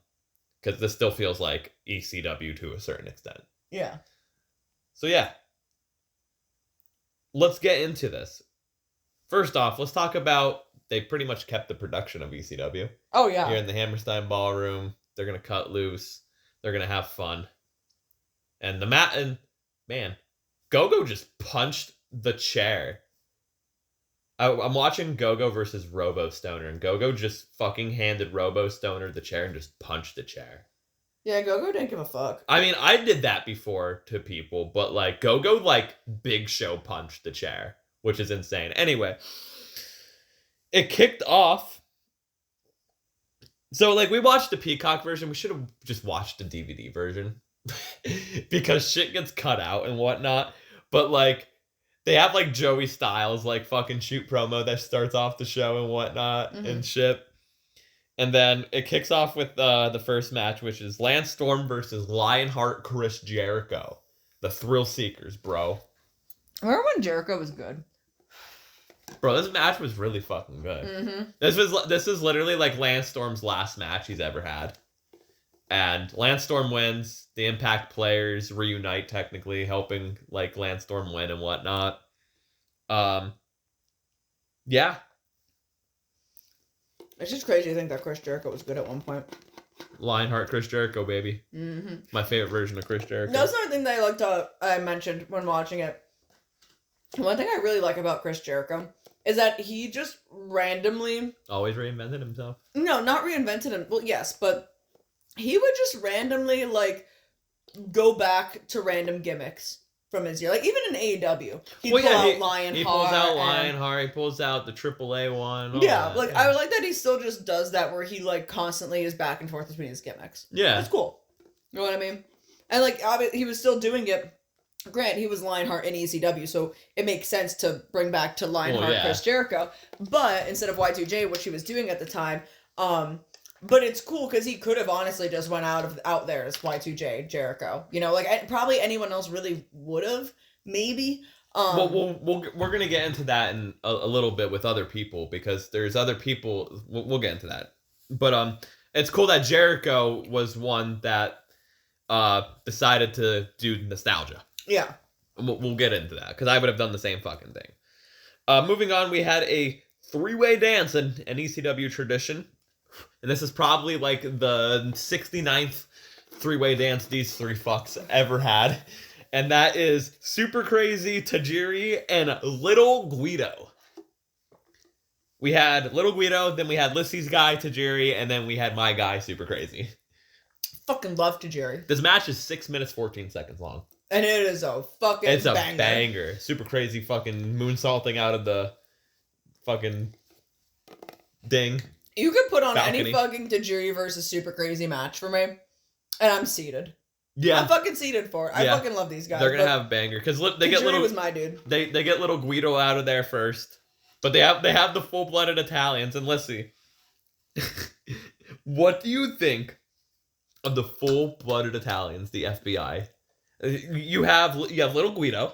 Because this still feels like ECW to a certain extent. Yeah. So yeah. Let's get into this. First off, let's talk about they pretty much kept the production of ECW. Oh, yeah. Here in the Hammerstein Ballroom. They're going to cut loose. They're going to have fun. And man, Go-Go just punched the chair. I'm watching Go-Go versus Robo Stoner, and Go-Go just fucking handed Robo Stoner the chair and just punched the chair. Yeah, Go-Go didn't give a fuck. I mean, I did that before to people, but like Go-Go like Big Show punched the chair, which is insane. Anyway, it kicked off. So like we watched the Peacock version. We should have just watched the DVD version because shit gets cut out and whatnot. But like they have like Joey Styles like fucking shoot promo that starts off the show and whatnot and shit. And then it kicks off with the first match, which is Lance Storm versus Lionheart Chris Jericho. The Thrill Seekers, bro. Remember when Jericho was good? Bro, this match was really fucking good. Mm-hmm. This is literally like Lance Storm's last match he's ever had. And Lance Storm wins. The Impact players reunite, technically, helping like Lance Storm win and whatnot. Yeah. It's just crazy to think that Chris Jericho was good at one point. Lionheart Chris Jericho, baby. Mm-hmm. My favorite version of Chris Jericho. That's another thing that I mentioned when watching it. One thing I really like about Chris Jericho is that he just randomly... Always reinvented himself. No, not reinvented him. Well, yes, but he would just randomly, like, go back to random gimmicks from his year. Like even in AEW, he'd Well, pull yeah, out Lionheart. He pulls out and- Lionheart. He pulls out the AAA one. all Yeah, that, like yeah. I like that he still just does that where he like constantly is back and forth between his gimmicks. Yeah. That's cool. You know what I mean? And like he was still doing it. Grant, he was Lionheart in ECW, so it makes sense to bring back to Lionheart Chris Jericho. But instead of Y2J, which he was doing at the time, but it's cool because he could have honestly just went out there as Y2J Jericho. You know, like probably anyone else really would have, maybe. Well, we're gonna get into that in a little bit with other people because there's other people. We'll get into that, but it's cool that Jericho was one that decided to do nostalgia. Yeah, we'll get into that because I would have done the same fucking thing. Moving on, we had a 3-way dance in an ECW tradition, and this is probably like the 69th 3-way dance these three fucks ever had. And that is Super Crazy, Tajiri, and Little Guido. We had Little Guido, then we had Lissy's guy, Tajiri, and then we had my guy, Super Crazy. fucking love Tajiri. This match is 6 minutes, 14 seconds long. And it is a fucking It's a banger. banger. Super Crazy fucking moonsaulting out of the fucking ding. You could put on balcony. any fucking Tajiri versus Super Crazy match for me, and I'm seated. Yeah. I'm fucking seated for it. I Yeah. fucking love these guys. They're gonna but have banger because they Tajiri get little. was my dude. They get Little Guido out of there first, but they have the full blooded Italians. And let's see, what do you think of the full blooded Italians? The FBI. You have Little Guido.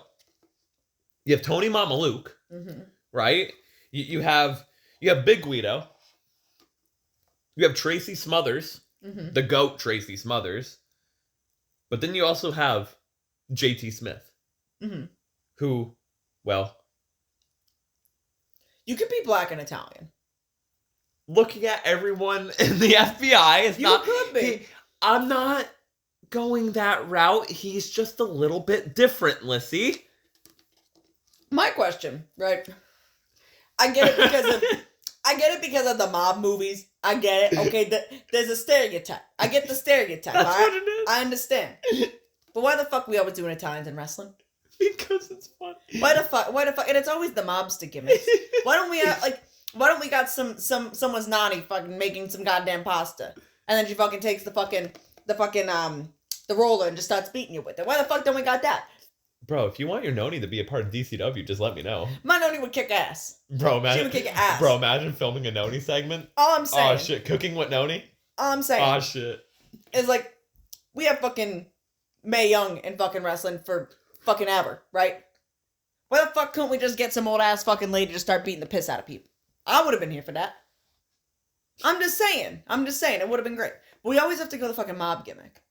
You have Tony Mamaluke, Mm-hmm. right? You have Big Guido. You have Tracy Smothers, Mm-hmm. the GOAT Tracy Smothers. But then you also have JT Smith, Mm-hmm. who, well, You could be black and Italian. looking at everyone in the FBI is You not. could be. I'm not going that route. He's just a little bit different, Lissy. My question, right? I get it because of the mob movies. I get it. Okay, there's a stereotype. I get the stereotype. That's all what right? it is. I understand. But why the fuck we always doing Italians in wrestling? Because it's fun. Why the fuck? And it's always the mobster gimmicks. Why don't we got someone's nanny fucking making some goddamn pasta, and then she fucking takes the roller and just starts beating you with it. Why the fuck don't we got that? Bro, if you want your Noni to be a part of DCW, just let me know. My noni would kick ass. Bro, imagine, She would kick ass. Bro, imagine filming a Noni segment. All I'm saying. Oh shit, cooking with Noni? All I'm saying Oh shit. is like, we have fucking Mae Young in fucking wrestling for fucking ever, right? Why the fuck couldn't we just get some old ass fucking lady to start beating the piss out of people? I would have been here for that. I'm just saying. It would have been great. But we always have to go the fucking mob gimmick.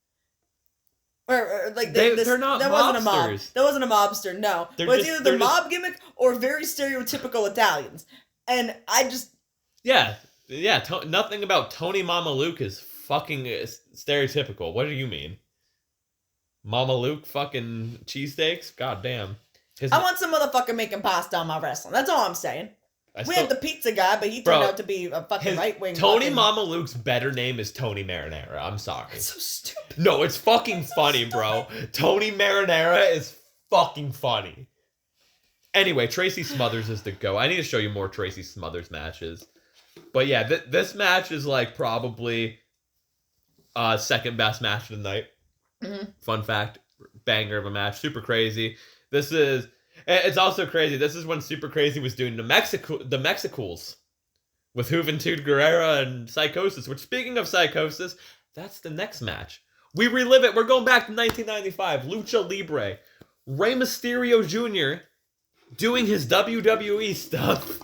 Or like They're not that wasn't a mob. mobsters. That wasn't a mobster. No, They're but it's just- either the they're just- mob gimmick or very stereotypical Italians. And I just Yeah. Nothing about Tony Mamaluke is fucking stereotypical. What do you mean? Mamaluke fucking cheesesteaks? God damn. I want some motherfucker making pasta on my wrestling. That's all I'm saying. We had the pizza guy, but he turned Bro, out to be a fucking right wing. Tony Mamaluke's better name is Tony Marinara. I'm sorry. That's so stupid. No, it's fucking funny, bro. Tony Marinara is fucking funny. Anyway, Tracy Smothers is the go. I need to show you more Tracy Smothers matches. But yeah, this match is like probably second best match of the night. Mm-hmm. Fun fact, banger of a match, super crazy. It's also crazy. This is when Super Crazy was doing the Mexicools with Juventud Guerrera and Psychosis. Which, speaking of Psychosis, that's the next match. We relive it. We're going back to 1995. Lucha Libre. Rey Mysterio Jr. doing his WWE stuff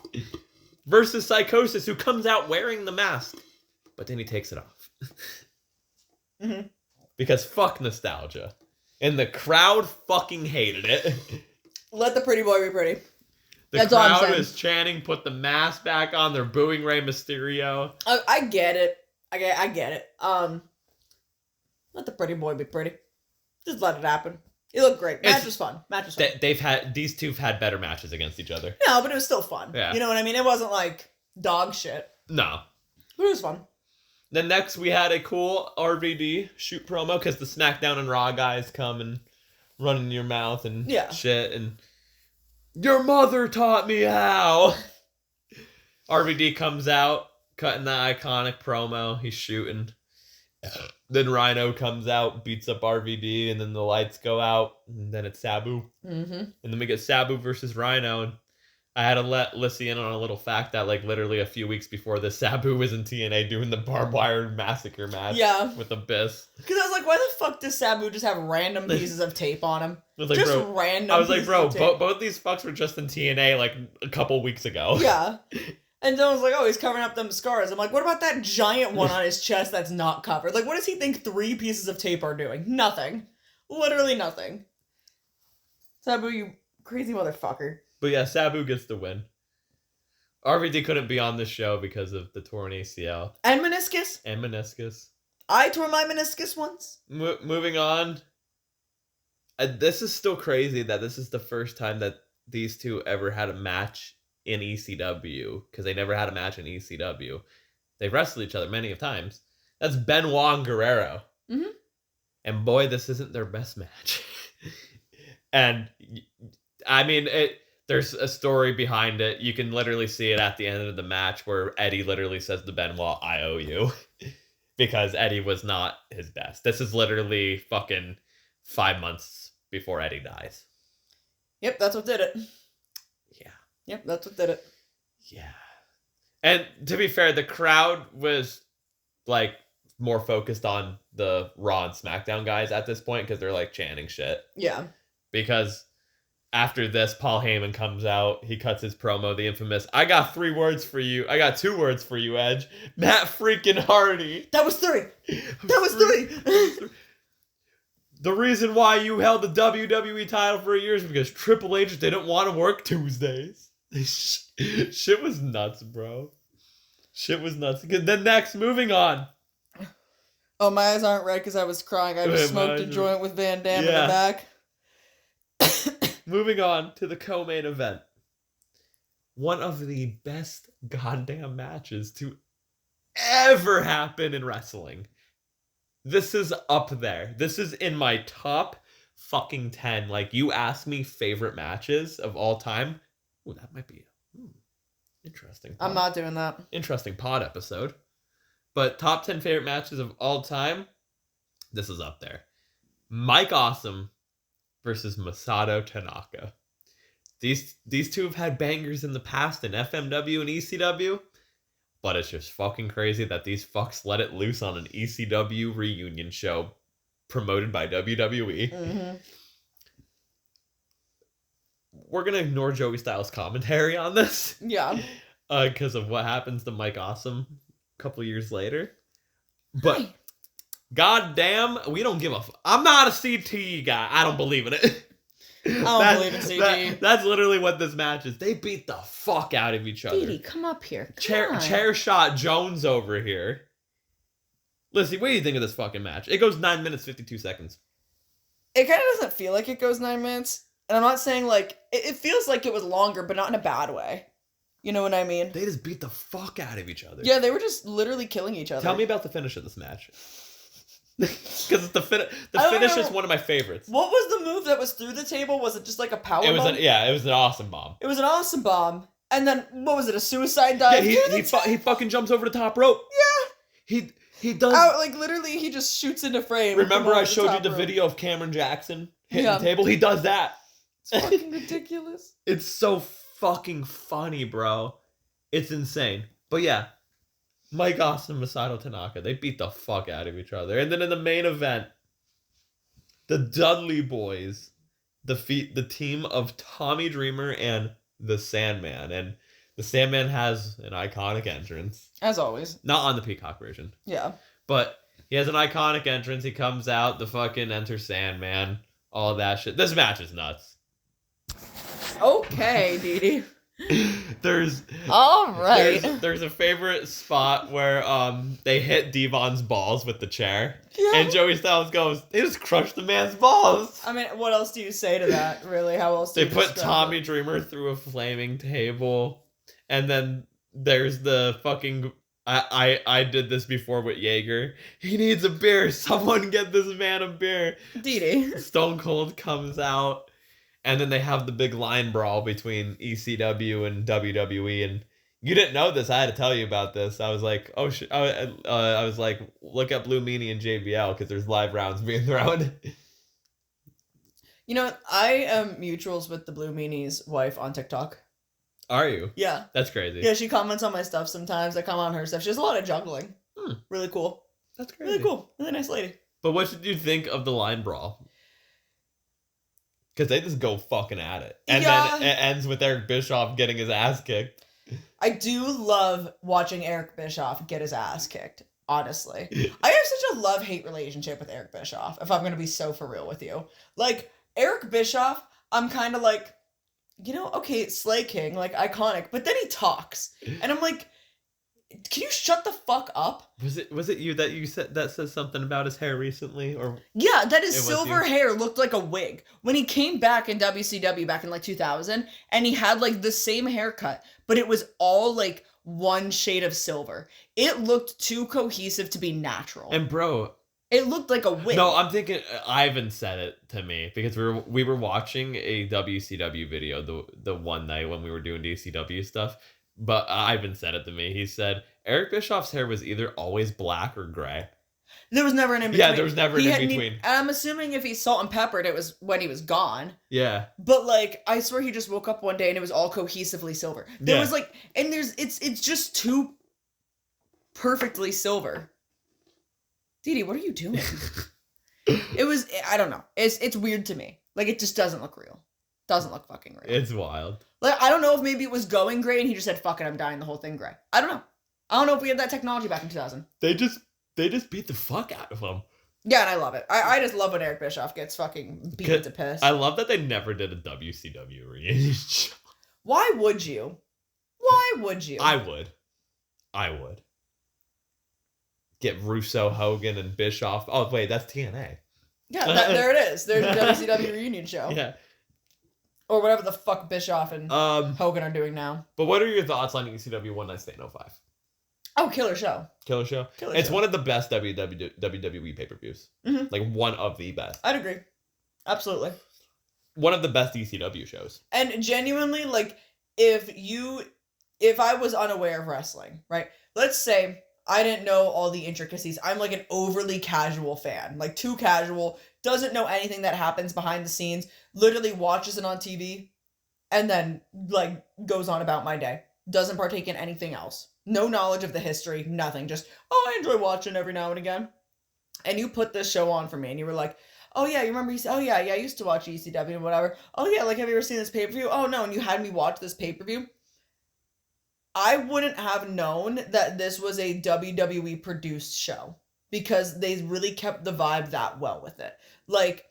versus Psychosis, who comes out wearing the mask, but then he takes it off. Mm-hmm. Because fuck nostalgia. And the crowd fucking hated it. Let the pretty boy be pretty. The That's all I'm crowd saying. is chanting, put the mask back on. They're booing Rey Mysterio. I get it. I get it. Let the pretty boy be pretty. Just let it happen. It looked great. Match was fun. These two have had better matches against each other. No, but it was still fun. Yeah. You know what I mean? It wasn't like dog shit. No. But it was fun. Then next we had a cool RVD shoot promo because the SmackDown and Raw guys come and running your mouth and Yeah. shit, and your mother taught me how. RVD comes out, cutting the iconic promo. He's shooting. Then Rhino comes out, beats up RVD, and then the lights go out, and then it's Sabu. Mm-hmm. And then we get Sabu versus Rhino, and I had to let Lissy in on a little fact that, like, literally a few weeks before this, Sabu was in TNA doing the barbed wire massacre match with Abyss. Because I was like, why the fuck does Sabu just have random pieces of tape on him? I was like, just bro, random I was like, pieces bro, of tape. both these fucks were just in TNA, like, a couple weeks ago. Yeah. And then I was like, oh, he's covering up them scars. I'm like, what about that giant one on his chest that's not covered? Like, what does he think 3 pieces of tape are doing? Nothing. Literally nothing. Sabu, you crazy motherfucker. But yeah, Sabu gets the win. RVD couldn't be on this show because of the torn ACL. And meniscus. I tore my meniscus once. Moving on. This is still crazy that this is the first time that these two ever had a match in ECW, because they never had a match in ECW. They've wrestled each other many of times. That's Benoit and Guerrero. Mm-hmm. And boy, this isn't their best match. And I mean, there's a story behind it. You can literally see it at the end of the match where Eddie literally says to Benoit, I owe you. Because Eddie was not his best. This is literally fucking 5 months before Eddie dies. Yep, that's what did it. Yeah. Yep, that's what did it. Yeah. And to be fair, the crowd was, like, more focused on the Raw and SmackDown guys at this point because they're, like, chanting shit. Yeah. Because after this, Paul Heyman comes out. He cuts his promo, the infamous, I got 2 words for you, Edge. Matt freaking Hardy. That was 3. That was 3. The reason why you held the WWE title for years is because Triple H didn't want to work Tuesdays. Shit was nuts, bro. Shit was nuts. Then next, moving on. Oh, my eyes aren't red because I was crying. I just smoked a joint with Van Damme in the back. Moving on to the co-main event. One of the best goddamn matches to ever happen in wrestling. This is up there. This is in my top fucking 10. Like, you ask me favorite matches of all time. Ooh, that might be interesting. I'm not doing that. Interesting pod episode. But top 10 favorite matches of all time. This is up there. Mike Awesome versus Masato Tanaka. These two have had bangers in the past in FMW and ECW. But it's just fucking crazy that these fucks let it loose on an ECW reunion show promoted by WWE. Mm-hmm. We're going to ignore Joey Styles' commentary on this. Yeah. Because of what happens to Mike Awesome a couple years later. But, goddamn, we don't give a I'm not a CTE guy. I don't believe in it. I don't believe in CTE. That's literally what this match is. They beat the fuck out of each other. Dee, come up here. Chair shot Jones over here. Lizzie, what do you think of this fucking match? It goes 9 minutes, 52 seconds. It kind of doesn't feel like it goes 9 minutes. And I'm not saying, like, it feels like it was longer, but not in a bad way. You know what I mean? They just beat the fuck out of each other. Yeah, they were just literally killing each other. Tell me about the finish of this match. Because the finish is one of my favorites. What was the move that was through the table? Was it just like a power bomb? It was an awesome bomb. It was an awesome bomb. And then, what was it, a suicide dive? Yeah, he fucking jumps over the top rope. Yeah. He does. Like, literally, he just shoots into frame. Remember I showed you the video of Cameron Jackson hitting the table? He does that. It's fucking ridiculous. It's so fucking funny, bro. It's insane. But yeah, Mike Awesome and Masato Tanaka, they beat the fuck out of each other. And then in the main event, the Dudley Boys defeat the team of Tommy Dreamer and the Sandman. And the Sandman has an iconic entrance. As always. Not on the Peacock version. Yeah. But he has an iconic entrance. He comes out, the fucking Enter Sandman, all of that shit. This match is nuts. Okay, Dee. There's a favorite spot where they hit Devon's balls with the chair. Yeah. And Joey Styles goes, they just crushed the man's balls. I mean, what else do you say to that, really? How else do you put Tommy Dreamer through a flaming table. And then there's the fucking I did this before with Jaeger. He needs a beer. Someone get this man a beer. Dee. Stone Cold comes out, and then they have the big line brawl between ECW and WWE. And you didn't know this. I had to tell you about this. I was like, oh shit. I was like, look up Blue Meanie and JBL because there's live rounds being thrown. You know, I am mutuals with the Blue Meanie's wife on TikTok. Are you? Yeah. That's crazy. Yeah, she comments on my stuff sometimes. I comment on her stuff. She does a lot of juggling. Really cool. That's crazy. Really cool. Really nice lady. But what did you think of the line brawl? Because they just go fucking at it. And then it ends with Eric Bischoff getting his ass kicked. I do love watching Eric Bischoff get his ass kicked, honestly. I have such a love-hate relationship with Eric Bischoff, if I'm going to be so for real with you. Like, Eric Bischoff, I'm kind of like, you know, okay, Slay King, like, iconic, but then he talks. And I'm like, can you shut the fuck up? Was it you that you said that says something about his hair recently? Or yeah, that his silver hair looked like a wig. When he came back in WCW back in like 2000, and he had like the same haircut, but it was all like one shade of silver. It looked too cohesive to be natural. And bro, it looked like a wig. No, I'm thinking Ivan said it to me because we were watching a WCW video the one night when we were doing WCW stuff. But Ivan said it to me. He said Eric Bischoff's hair was either always black or gray. There was never an in between. Yeah, there was never an in between. I'm assuming if he's salt and peppered, it was when he was gone. Yeah. But like, I swear he just woke up one day and it was all cohesively silver. There was like, and it's just too perfectly silver. Didi, what are you doing? I don't know. It's weird to me. Like, it just doesn't look real. Doesn't look fucking real. It's wild. Like, I don't know if maybe it was going gray and he just said, fuck it, I'm dyeing the whole thing gray. I don't know. I don't know if we had that technology back in 2000. They just beat the fuck out of him. Yeah, and I love it. I just love when Eric Bischoff gets fucking beat to piss. I love that they never did a WCW reunion show. Why would you? Why would you? I would. Get Russo, Hogan, and Bischoff. Oh, wait, that's TNA. Yeah, there it is. There's a WCW reunion show. Yeah. Or whatever the fuck Bischoff and Hogan are doing now. But what are your thoughts on ECW One Night Stand 05? Oh, killer show. Killer show? It's one of the best WWE pay-per-views. Mm-hmm. Like, one of the best. I'd agree. Absolutely. One of the best ECW shows. And genuinely, like, if I was unaware of wrestling, right? Let's say I didn't know all the intricacies. I'm like an overly casual fan. Like, too casual. Doesn't know anything that happens behind the scenes. Literally watches it on TV. And then, like, goes on about my day. Doesn't partake in anything else. No knowledge of the history. Nothing. Just, I enjoy watching every now and again. And you put this show on for me. And you were like, oh, yeah, you remember? Oh, yeah, I used to watch ECW and whatever. Oh, yeah, like, have you ever seen this pay-per-view? Oh, no, and you had me watch this pay-per-view. I wouldn't have known that this was a WWE produced show because they really kept the vibe that well with it. Like,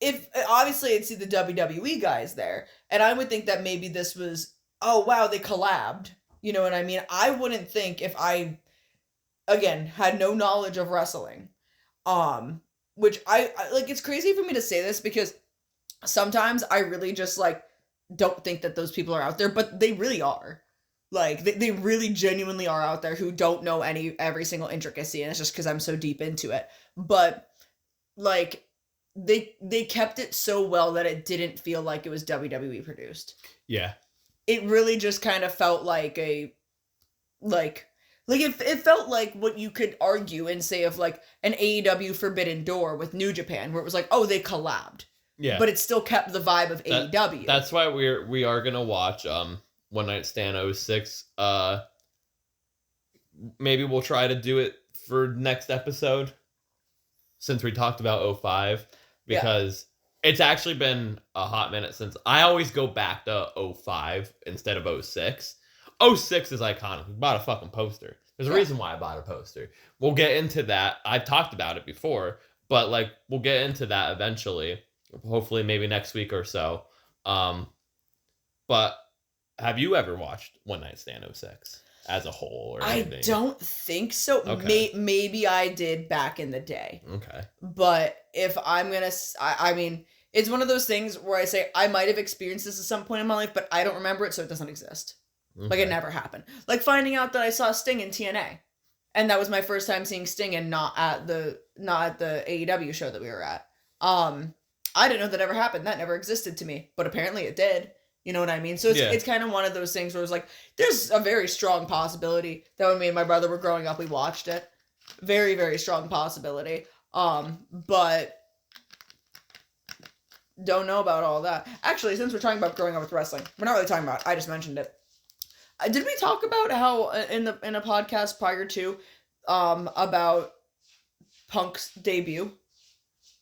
if obviously I'd see the WWE guys there, and I would think that maybe this was, oh wow, they collabed. You know what I mean? I wouldn't think if I, again, had no knowledge of wrestling, which I like. It's crazy for me to say this because sometimes I really just like don't think that those people are out there, but they really are. Like, they really genuinely are out there who don't know every single intricacy, and it's just because I'm so deep into it. But, like, they kept it so well that it didn't feel like it was WWE produced. Yeah. It really just kind of felt like it felt like what you could argue and say of, like, an AEW Forbidden Door with New Japan, where it was like, oh, they collabed. Yeah. But it still kept the vibe of AEW. That's why we are going to watch, One Night Stand 06. Maybe we'll try to do it for next episode since we talked about 05 because it's actually been a hot minute since I always go back to 05 instead of 06. 06 is iconic. We bought a fucking poster. There's a reason why I bought a poster. We'll get into that. I've talked about it before, but like we'll get into that eventually. Hopefully maybe next week or so. But have you ever watched One Night Stand 06 as a whole or anything? I don't think so. Okay. Maybe I did back in the day. Okay. But if I'm going to... I mean, it's one of those things where I say I might have experienced this at some point in my life, but I don't remember it, so it doesn't exist. Okay. Like, it never happened. Like, finding out that I saw Sting in TNA. And that was my first time seeing Sting, and not at the AEW show that we were at. I didn't know that ever happened. That never existed to me, but apparently it did. You know what I mean? So it's kind of one of those things where it's like, there's a very strong possibility that when me and my brother were growing up, we watched it. Very, very strong possibility. But don't know about all that. Actually, since we're talking about growing up with wrestling, we're not really talking about it. I just mentioned it. Did we talk about how in a podcast prior to about Punk's debut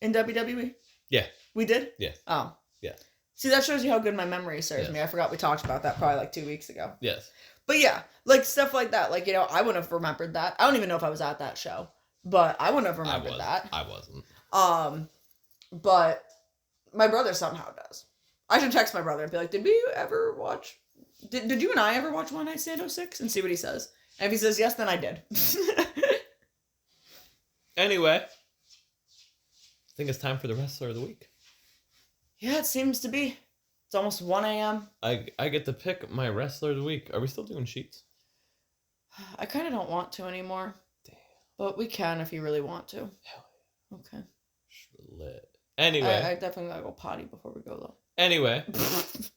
in WWE? Yeah. We did? Yeah. Oh. Yeah. See, that shows you how good my memory serves me. I forgot we talked about that probably like 2 weeks ago. Yes. But yeah, like stuff like that. Like, you know, I wouldn't have remembered that. I don't even know if I was at that show, but I wouldn't have remembered that. I wasn't. But my brother somehow does. I should text my brother and be like, did we ever watch... Did you and I ever watch One Night Stand 06? And see what he says. And if he says yes, then I did. Anyway. I think it's time for the Wrestler of the Week. Yeah, it seems to be. It's almost 1 a.m. I get to pick my Wrestler of the Week. Are we still doing sheets? I kind of don't want to anymore. Damn. But we can if you really want to. Hell yeah. Okay. Lit. Anyway. I definitely gotta go potty before we go, though. Anyway.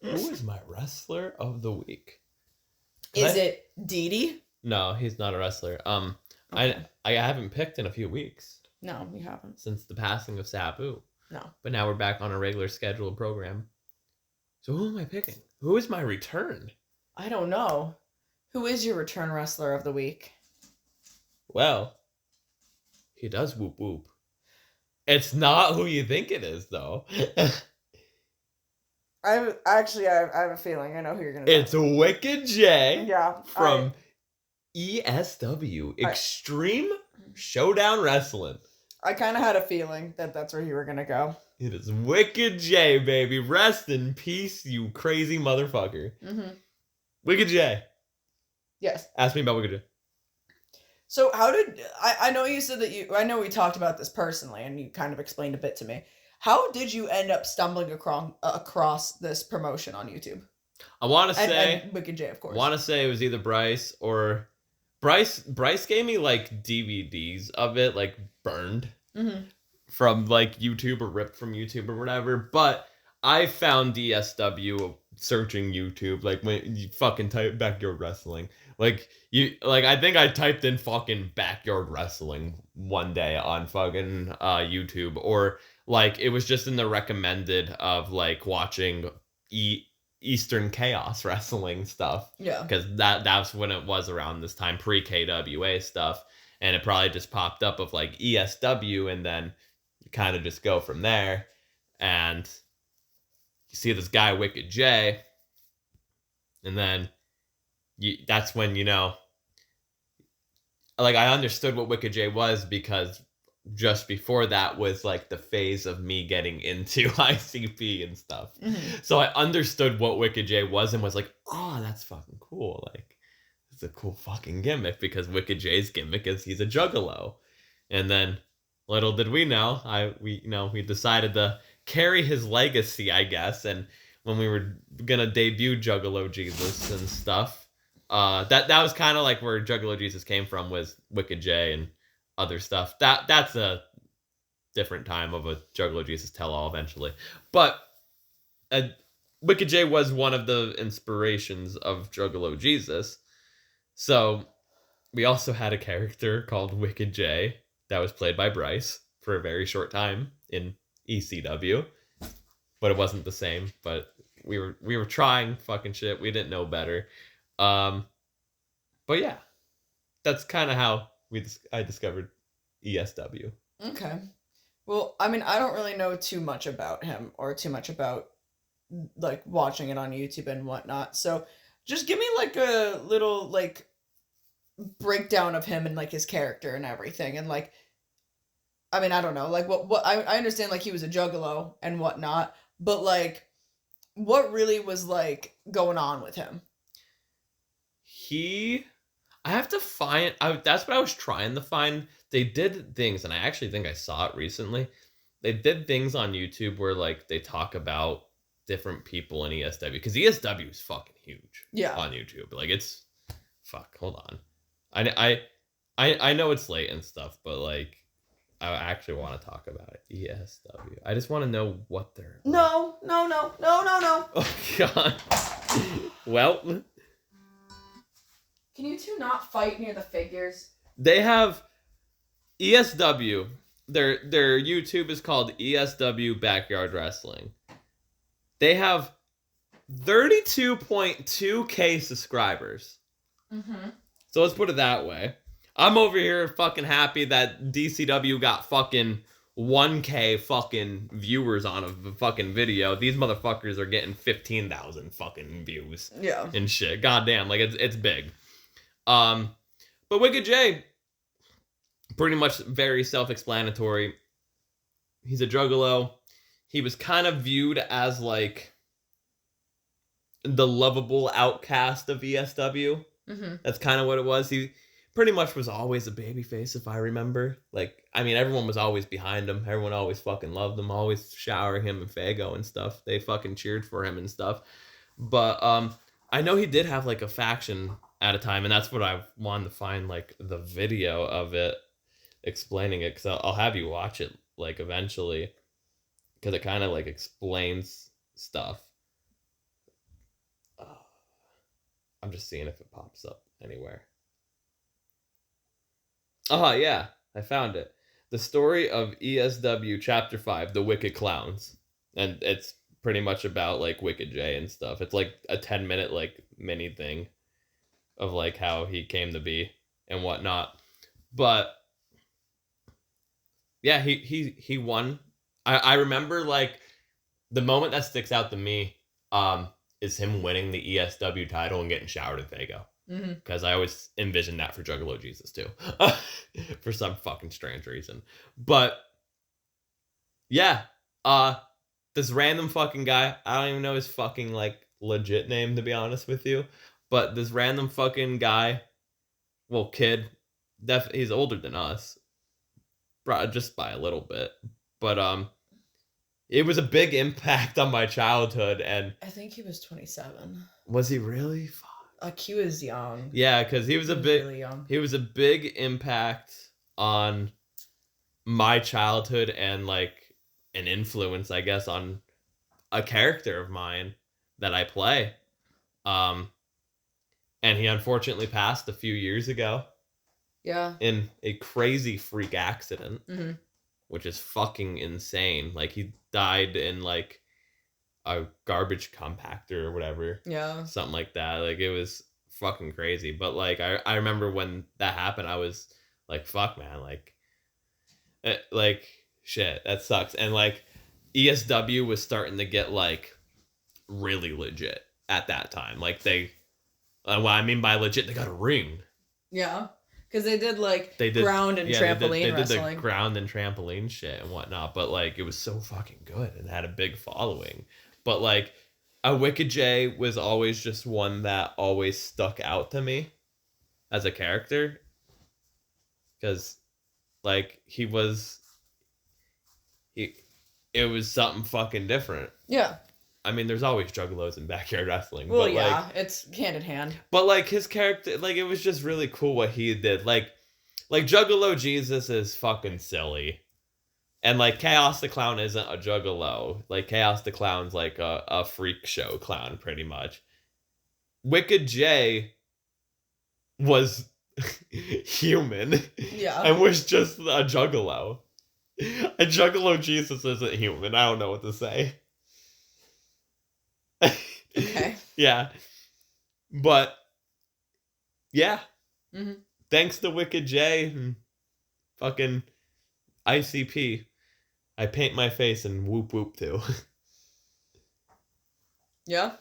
Who is my Wrestler of the Week? Is it Dee Dee? No, he's not a wrestler. Okay. I haven't picked in a few weeks. No, we haven't. Since the passing of Sabu. No. But now we're back on a regular scheduled program. So who am I picking? Who is my return? I don't know. Who is your return wrestler of the week? Well, he does whoop whoop. It's not who you think it is, though. I have a feeling I know who you're gonna. It's Wicked J. Yeah. From ESW, Extreme Showdown Wrestling. I kind of had a feeling that that's where you were gonna go. It is Wicked J, baby. Rest in peace, you crazy motherfucker. Mm-hmm. Wicked J. Yes. Ask me about Wicked J. So how did I know you said that I know we talked about this personally and you kind of explained a bit to me. How did you end up stumbling across this promotion on YouTube? I want to say and Wicked J, of course. I want to say it was either Bryce or Bryce gave me like DVDs of it, like burned from like YouTube or ripped from YouTube or whatever. But I found DSW searching YouTube, like when you fucking type backyard wrestling. I think I typed in fucking backyard wrestling one day on fucking YouTube, or like it was just in the recommended of like watching Eastern Chaos Wrestling stuff. Yeah. Because that's when it was around this time, pre-KWA stuff. And it probably just popped up of like ESW, and then you kind of just go from there. And you see this guy, Wicked J. And then that's when, you know, like I understood what Wicked J was, because just before that was like the phase of me getting into ICP and stuff. So I understood what Wicked J was and was like, oh, that's fucking cool. Like, it's a cool fucking gimmick, because Wicked J's gimmick is he's a juggalo. And then little did we know, we decided to carry his legacy, I guess. And when we were gonna debut Juggalo Jesus and stuff, that was kind of like where Juggalo Jesus came from, was Wicked J and other stuff. That's a different time of a Juggalo Jesus tell-all eventually. But Wicked J was one of the inspirations of Juggalo Jesus. So we also had a character called Wicked J that was played by Bryce for a very short time in ECW. But it wasn't the same. But we were trying fucking shit. We didn't know better. But yeah, that's kind of how I discovered ESW. Okay. Well, I mean, I don't really know too much about him or too much about like watching it on YouTube and whatnot. So just give me like a little like breakdown of him and like his character and everything. And like, I mean, I don't know, like what I understand, like he was a juggalo and whatnot, but like what really was like going on with him? I have to find, that's what I was trying to find. They did things, and I actually think I saw it recently. They did things on YouTube where like they talk about different people in ESW, because ESW is fucking huge. Yeah. On YouTube, like it's hold on. I I know it's late and stuff, but like I actually want to talk about it. ESW. I just want to know what they're. No. Oh God. Well, Can you two not fight near the figures? they have ESW. Their YouTube is called ESW Backyard Wrestling. They have 32.2K subscribers. Mm-hmm. So let's put it that way. I'm over here fucking happy that DCW got fucking 1K fucking viewers on a fucking video. These motherfuckers are getting 15,000 fucking views. Yeah. And shit. Goddamn, like it's big. But Wicked J, pretty much very self-explanatory. He's a juggalo. He was kind of viewed as like the lovable outcast of ESW. Mm-hmm. That's kind of what it was. He pretty much was always a babyface, if I remember. Like, I mean, everyone was always behind him. Everyone always fucking loved him. Always showering him and Fago and stuff. They fucking cheered for him and stuff. But I know he did have like a faction at a time, and that's what I wanted to find, like the video of it explaining it, because I'll have you watch it like eventually, because it kind of like explains stuff. I'm just seeing if it pops up anywhere. Oh, yeah. I found it. The story of ESW Chapter 5, The Wicked Clowns. And it's pretty much about, like, Wicked J and stuff. It's, like, a 10-minute, like, mini thing of, like, how he came to be and whatnot. But, yeah, he won. I remember, like, the moment that sticks out to me, is him winning the ESW title and getting showered in Fago. Because I always envisioned that for Juggalo Jesus too. For some fucking strange reason. But, yeah. This random fucking guy, I don't even know his fucking, like, legit name, to be honest with you. But this random fucking guy, well, kid, he's older than us. Just by a little bit. But, it was a big impact on my childhood, and I think he was 27. was he really? Fuck. Like, he was young. Yeah, because he was really young. He was a big impact on my childhood and like an influence, I guess, on a character of mine that I play. And he unfortunately passed a few years ago. Yeah. In a crazy freak accident. Mm-hmm. Which is fucking insane. Like, he died in, like, a garbage compactor or whatever. Yeah. Something like that. Like, it was fucking crazy. But, like, I remember when that happened, I was like, fuck, man. Like, shit, that sucks. And, like, ESW was starting to get, like, really legit at that time. Like, what I mean by legit, they got a ring. Yeah. Because they did ground and trampoline wrestling. They did the ground and trampoline shit and whatnot, but like it was so fucking good and had a big following. But like a Wicked J was always just one that always stuck out to me as a character, because like it was something fucking different. Yeah. I mean, there's always juggalos in backyard wrestling. Well, but yeah, it's hand in hand. But, like, his character, like, it was just really cool what he did. Like Juggalo Jesus is fucking silly. And, like, Chaos the Clown isn't a juggalo. Like, Chaos the Clown's, like, a freak show clown, pretty much. Wicked J was human. Yeah. And was just a juggalo. A Juggalo Jesus isn't human. I don't know what to say. Okay. Yeah. But, yeah. Mm-hmm. Thanks to Wicked J and fucking ICP, I paint my face and whoop whoop too. Yeah.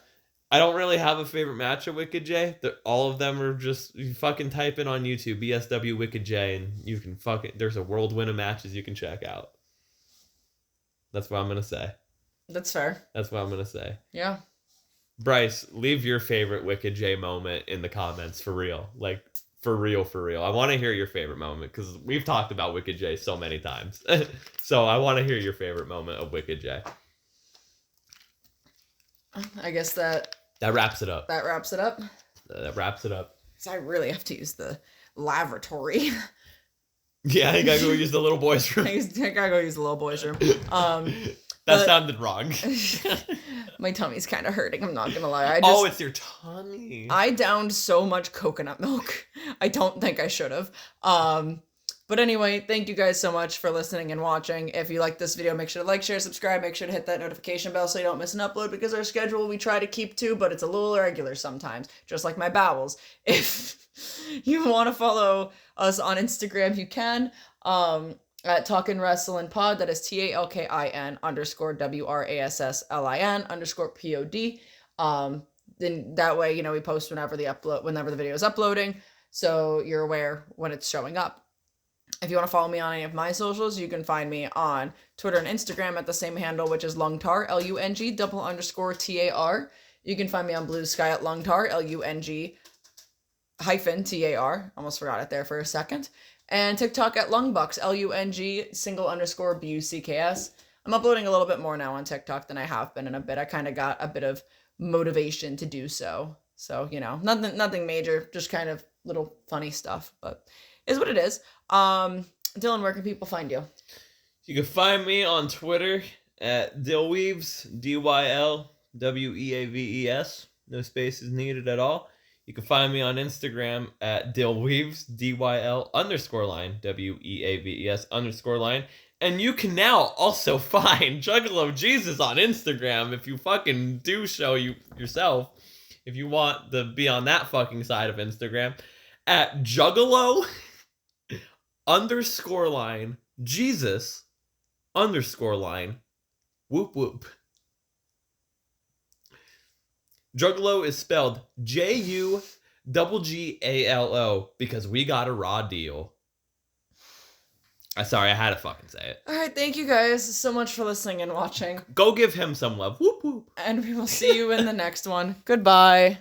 I don't really have a favorite match of Wicked J. All of them are just, you fucking type in on YouTube, ESW Wicked J, and you can there's a whirlwind of matches you can check out. That's what I'm going to say. That's fair. That's what I'm going to say. Yeah. Bryce, leave your favorite Wicked J moment in the comments, for real. Like, for real, for real. I want to hear your favorite moment, because we've talked about Wicked J so many times. So I want to hear your favorite moment of Wicked J. I guess that wraps it up. That wraps it up. That wraps it up. So I really have to use the lavatory. Yeah, you gotta go use the little boy's room. I gotta go use the little boy's room. That sounded wrong. My tummy's kind of hurting. I'm not gonna lie. It's your tummy. I downed so much coconut milk. I don't think I should have. But anyway, thank you guys so much for listening and watching. If you like this video, make sure to like, share, subscribe. Make sure to hit that notification bell so you don't miss an upload, because our schedule we try to keep to, but it's a little irregular sometimes, just like my bowels. If you want to follow us on Instagram, you can. At Talkin Wrasslin Pod, that is TALKIN_WRASSLIN_POD. Then that way, we post whenever the video is uploading, so you're aware when it's showing up. If you want to follow me on any of my socials, you can find me on Twitter and Instagram at the same handle, which is Lungtar, LUNG_TAR. You can find me on Blue Sky at Lungtar, LUNG_TAR. Almost forgot it there for a second. And TikTok at Lungbucks, LUNG__BUCKS. I'm uploading a little bit more now on TikTok than I have been in a bit. I kind of got a bit of motivation to do so. So, nothing major, just kind of little funny stuff, but is what it is. Dylan, where can people find you? You can find me on Twitter at Dillweaves, DYLWEAVES. No spaces needed at all. You can find me on Instagram at Dillweaves, DYL_line, WEAVES_line. And you can now also find Juggalo Jesus on Instagram if you fucking do show yourself. If you want to be on that fucking side of Instagram, at Juggalo_line, Jesus_line, whoop whoop. Juggalo is spelled JUGGALO because we got a raw deal. Sorry, I had to fucking say it. All right, thank you guys so much for listening and watching. Go give him some love. Whoop whoop. And we will see you in the next one. Goodbye.